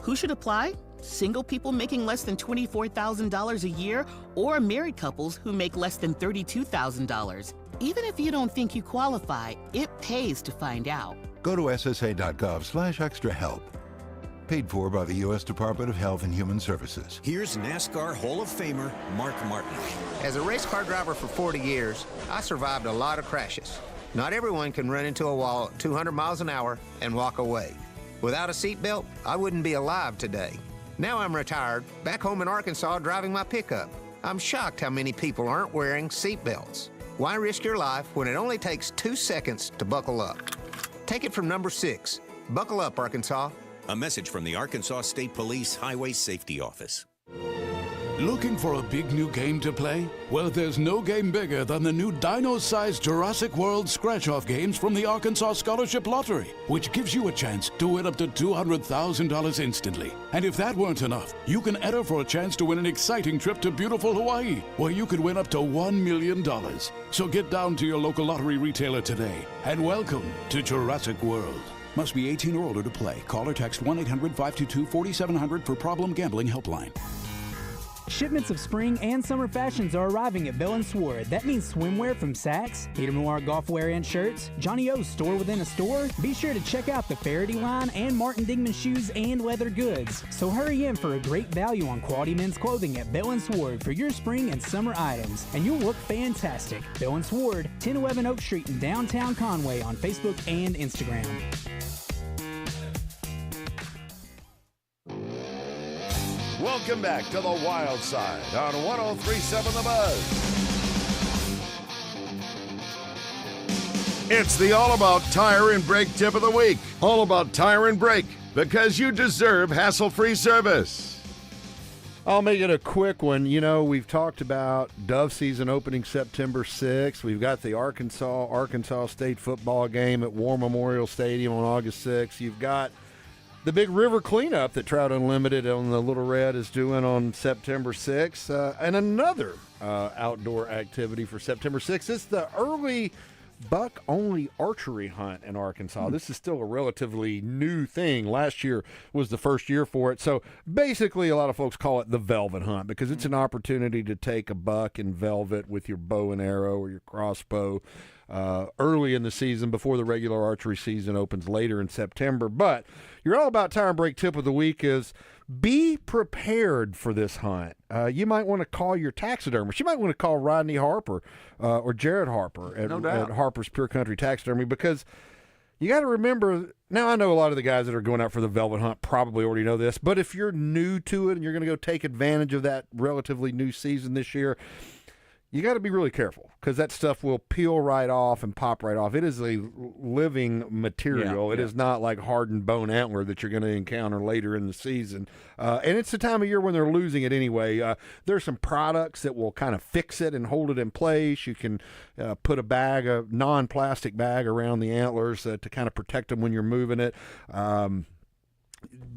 J: Who should apply? Single people making less than $24,000 a year or married couples who make less than $32,000. Even if you don't think you qualify, it pays to find out.
H: Go to ssa.gov/extrahelp. Paid for by the U.S. Department of Health and Human Services.
W: Here's NASCAR Hall of Famer Mark Martin.
X: As a race car driver for 40 years, I survived a lot of crashes. Not everyone can run into a wall at 200 miles an hour and walk away. Without a seatbelt, I wouldn't be alive today. Now I'm retired, back home in Arkansas driving my pickup. I'm shocked how many people aren't wearing seatbelts. Why risk your life when it only takes 2 seconds to buckle up? Take it from number 6. Buckle up, Arkansas.
W: A message from the Arkansas State Police Highway Safety Office.
Y: Looking for a big new game to play? Well, there's no game bigger than the new dino-sized Jurassic World scratch-off games from the Arkansas Scholarship Lottery, which gives you a chance to win up to $200,000 instantly. And if that weren't enough, you can enter for a chance to win an exciting trip to beautiful Hawaii, where you could win up to $1 million. So get down to your local lottery retailer today, and welcome to Jurassic World. Must be 18 or older to play. Call or text 1-800-522-4700 for Problem Gambling Helpline.
Z: Shipments of spring and summer fashions are arriving at Bell & Sword. That means swimwear from Saks, Peter Millar golf wear and shirts, Johnny O's store within a store. Be sure to check out the Faraday line and Martin Dingman shoes and leather goods. So hurry in for a great value on quality men's clothing at Bell & Sword for your spring and summer items, and you'll look fantastic. Bell & Sword, 1011 Oak Street in downtown Conway on Facebook and Instagram.
E: Welcome back to the Wild Side on 103.7 The Buzz. It's the All About Tire and Brake tip of the week. All About Tire and Brake, because you deserve hassle-free service.
A: I'll make it a quick one. You know, we've talked about dove season opening September 6th. We've got the Arkansas State football game at War Memorial Stadium on August 6th. You've got the big river cleanup that Trout Unlimited on the Little Red is doing on September 6th. And another outdoor activity for September 6th. It's the early buck-only archery hunt in Arkansas. This is still a relatively new thing. Last year was the first year for it. So basically a lot of folks call it the velvet hunt because it's an opportunity to take a buck and velvet with your bow and arrow or your crossbow. early in the season before the regular archery season opens later in September. But your All About Tire and Break tip of the week is be prepared for this hunt. You might want to call your taxidermist. You might want to call Rodney Harper or Jared Harper at Harper's Pure Country Taxidermy, because you got to remember, now I know a lot of the guys that are going out for the velvet hunt probably already know this, but if you're new to it and you're going to go take advantage of that relatively new season this year, you got to be really careful, because that stuff will peel right off and pop right off. It is a living material. It is not like hardened bone antler that you're going to encounter later in the season. And it's the time of year when they're losing it anyway. There's some products that will kind of fix it and hold it in place. You can put a non-plastic bag around the antlers to kind of protect them when you're moving it.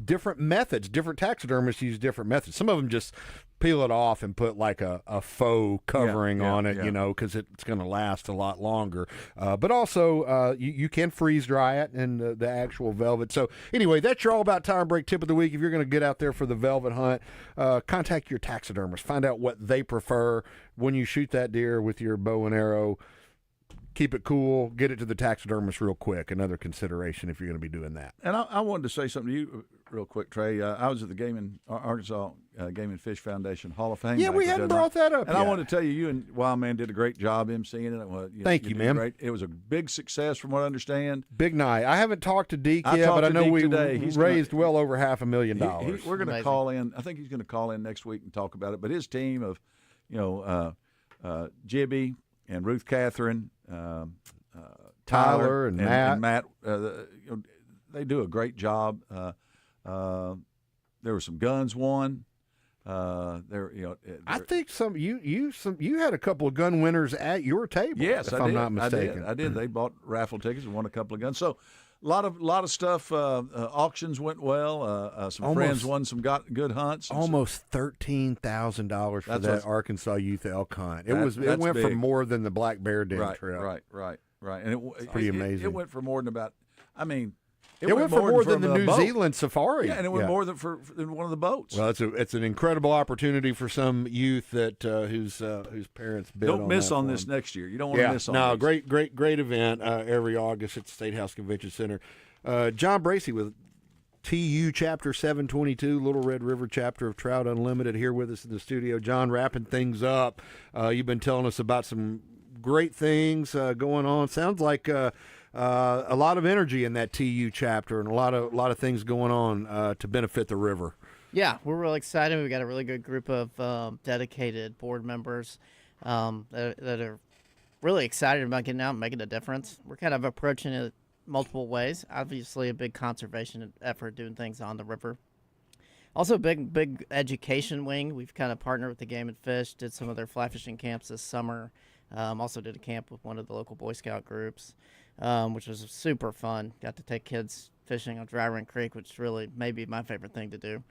A: Different methods, different taxidermists use different methods. Some of them just peel it off and put like a faux covering on it, because it's going to last a lot longer. But also, you can freeze dry it in the actual velvet. So anyway, that's your All About Tire and Break tip of the week. If you're going to get out there for the velvet hunt, contact your taxidermist. Find out what they prefer when you shoot that deer with your bow and arrow. Keep it cool. Get it to the taxidermist real quick. Another consideration if you're going to be doing that.
B: And I wanted to say something to you real quick, Trey. I was at the Arkansas Game and Fish Foundation Hall of Fame.
A: Yeah, we hadn't brought that up
B: and
A: yet.
B: I wanted to tell you, you and Wild Man did a great job emceeing it. Well,
A: Thank you, man.
B: Great. It was a big success from what I understand.
A: Big night. I haven't talked to Deke yet, but I know we raised well over $500,000.
B: We're going to call in. I think he's going to call in next week and talk about it. But his team of, Jibby and Ruth Catherine,
A: Tyler and
B: Matt, they do a great job. There were some guns won. I
A: think you had a couple of gun winners at your table.
B: Yes,
A: if I'm not mistaken.
B: I did. They bought raffle tickets and won a couple of guns. So a lot of stuff. Auctions went well. Some friends won some good hunts.
A: Almost $13,000 for that Arkansas Youth Elk Hunt. It went for more than the Black Bear Den trip.
B: Right. And
A: it's pretty amazing.
B: It went for more than
A: it went for more than the New Zealand Safari.
B: Yeah, and it went more than than one of the boats.
A: Well, it's an incredible opportunity for some youth that whose parents bid on.
B: Don't miss on this next year. You don't want to miss on this.
A: No, great event every August at the State House Convention Center. John Bracey with TU Chapter 722, Little Red River Chapter of Trout Unlimited, here with us in the studio. John, wrapping things up. You've been telling us about some great things going on. Sounds like a lot of energy in that TU chapter and a lot of things going on to benefit the river.
C: Yeah, we're really excited. We've got a really good group of dedicated board members that are really excited about getting out and making a difference. We're kind of approaching it multiple ways. Obviously, a big conservation effort doing things on the river. Also, big education wing. We've kind of partnered with the Game and Fish, did some of their fly fishing camps this summer. Also did a camp with one of the local Boy Scout groups, which was super fun. Got to take kids fishing on Dry Run Creek, which really may be my favorite thing to do.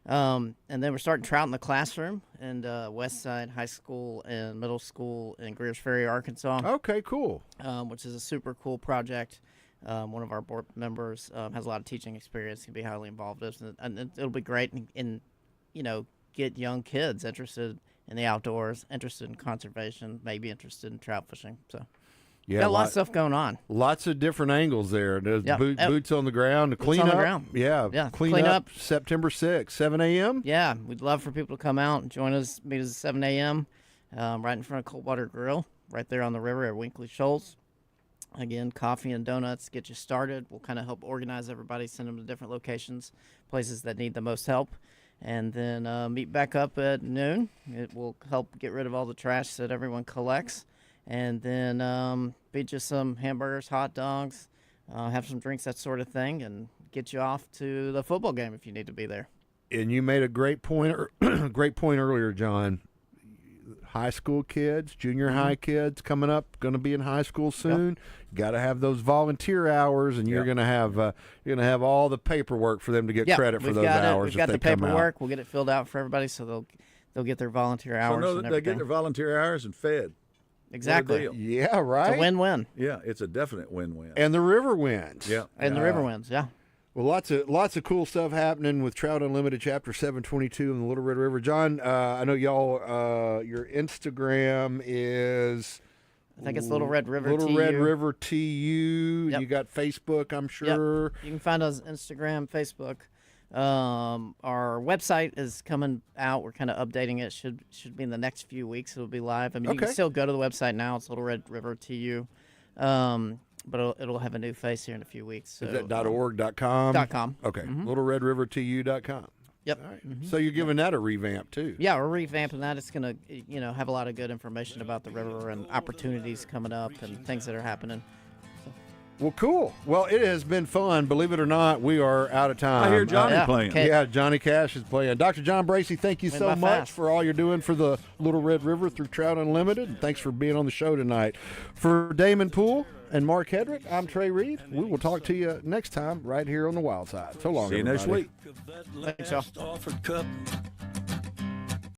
C: And then we're starting trout in the classroom in Westside High School and Middle School in Greers Ferry, Arkansas.
A: Okay, cool.
C: Which is a super cool project. One of our board members has a lot of teaching experience, can be highly involved in it, and it'll be great and get young kids interested in the outdoors, interested in conservation, maybe interested in trout fishing. So, got a lot of stuff going on.
A: Lots of different angles there. There's boots on the ground,
C: clean up.
A: Yeah, clean up. September 6th, 7 a.m.
C: Yeah, we'd love for people to come out and join us. Meet us at 7 a.m. Right in front of Coldwater Grill, right there on the river at Winkley Shoals. Again, coffee and donuts get you started. We'll kind of help organize everybody, send them to different locations, places that need the most help. And then meet back up at noon. It will help get rid of all the trash that everyone collects. And then feed you some hamburgers, hot dogs, have some drinks, that sort of thing, and get you off to the football game if you need to be there.
A: And you made a great point earlier, John. High school kids, junior high kids coming up, going to be in high school soon. Yep. You got to have those volunteer hours, and you're going to have all the paperwork for them to get credit for those hours.
C: We've got the paperwork. We'll get it filled out for everybody, so they'll get their volunteer hours.
B: So they get their volunteer hours and fed.
C: Exactly.
A: Yeah, right.
C: It's a win-win.
B: Yeah, it's a definite win-win.
A: And the river wins.
B: Yeah,
C: and the river wins. Yeah.
A: Well, lots of cool stuff happening with Trout Unlimited Chapter 722 in the Little Red River. John, I know y'all, your Instagram is
C: I think it's Little Red River
A: Little
C: TU.
A: Red River TU.
C: Yep.
A: You got Facebook, I'm sure.
C: Yep. You can find us Instagram, Facebook. Our website is coming out. We're kind of updating it. Should be in the next few weeks. It'll be live. I mean, you can still go to the website now. It's Little Red River TU. But it'll have a new face here in a few weeks. So,
A: Is that .org.com?
C: .com.
A: Okay. LittleRedRiverTU.com.
C: Yep.
A: All right. So you're giving that a revamp too?
C: Yeah, we're revamping that. It's gonna, have a lot of good information about the river and opportunities coming up and things that are happening.
A: Well, cool. Well, it has been fun. Believe it or not, we are out of time.
B: I hear Johnny playing.
A: Yeah, Johnny Cash is playing. Dr. John Bracey, thank you so much for all you're doing for the Little Red River through Trout Unlimited. And thanks for being on the show tonight. For Damon Poole and Mark Hedrick, I'm Trey Reid. We will talk to you next time right here on the Wild Side. So long,
B: See you
A: everybody.
B: next week.
C: Thanks, y'all.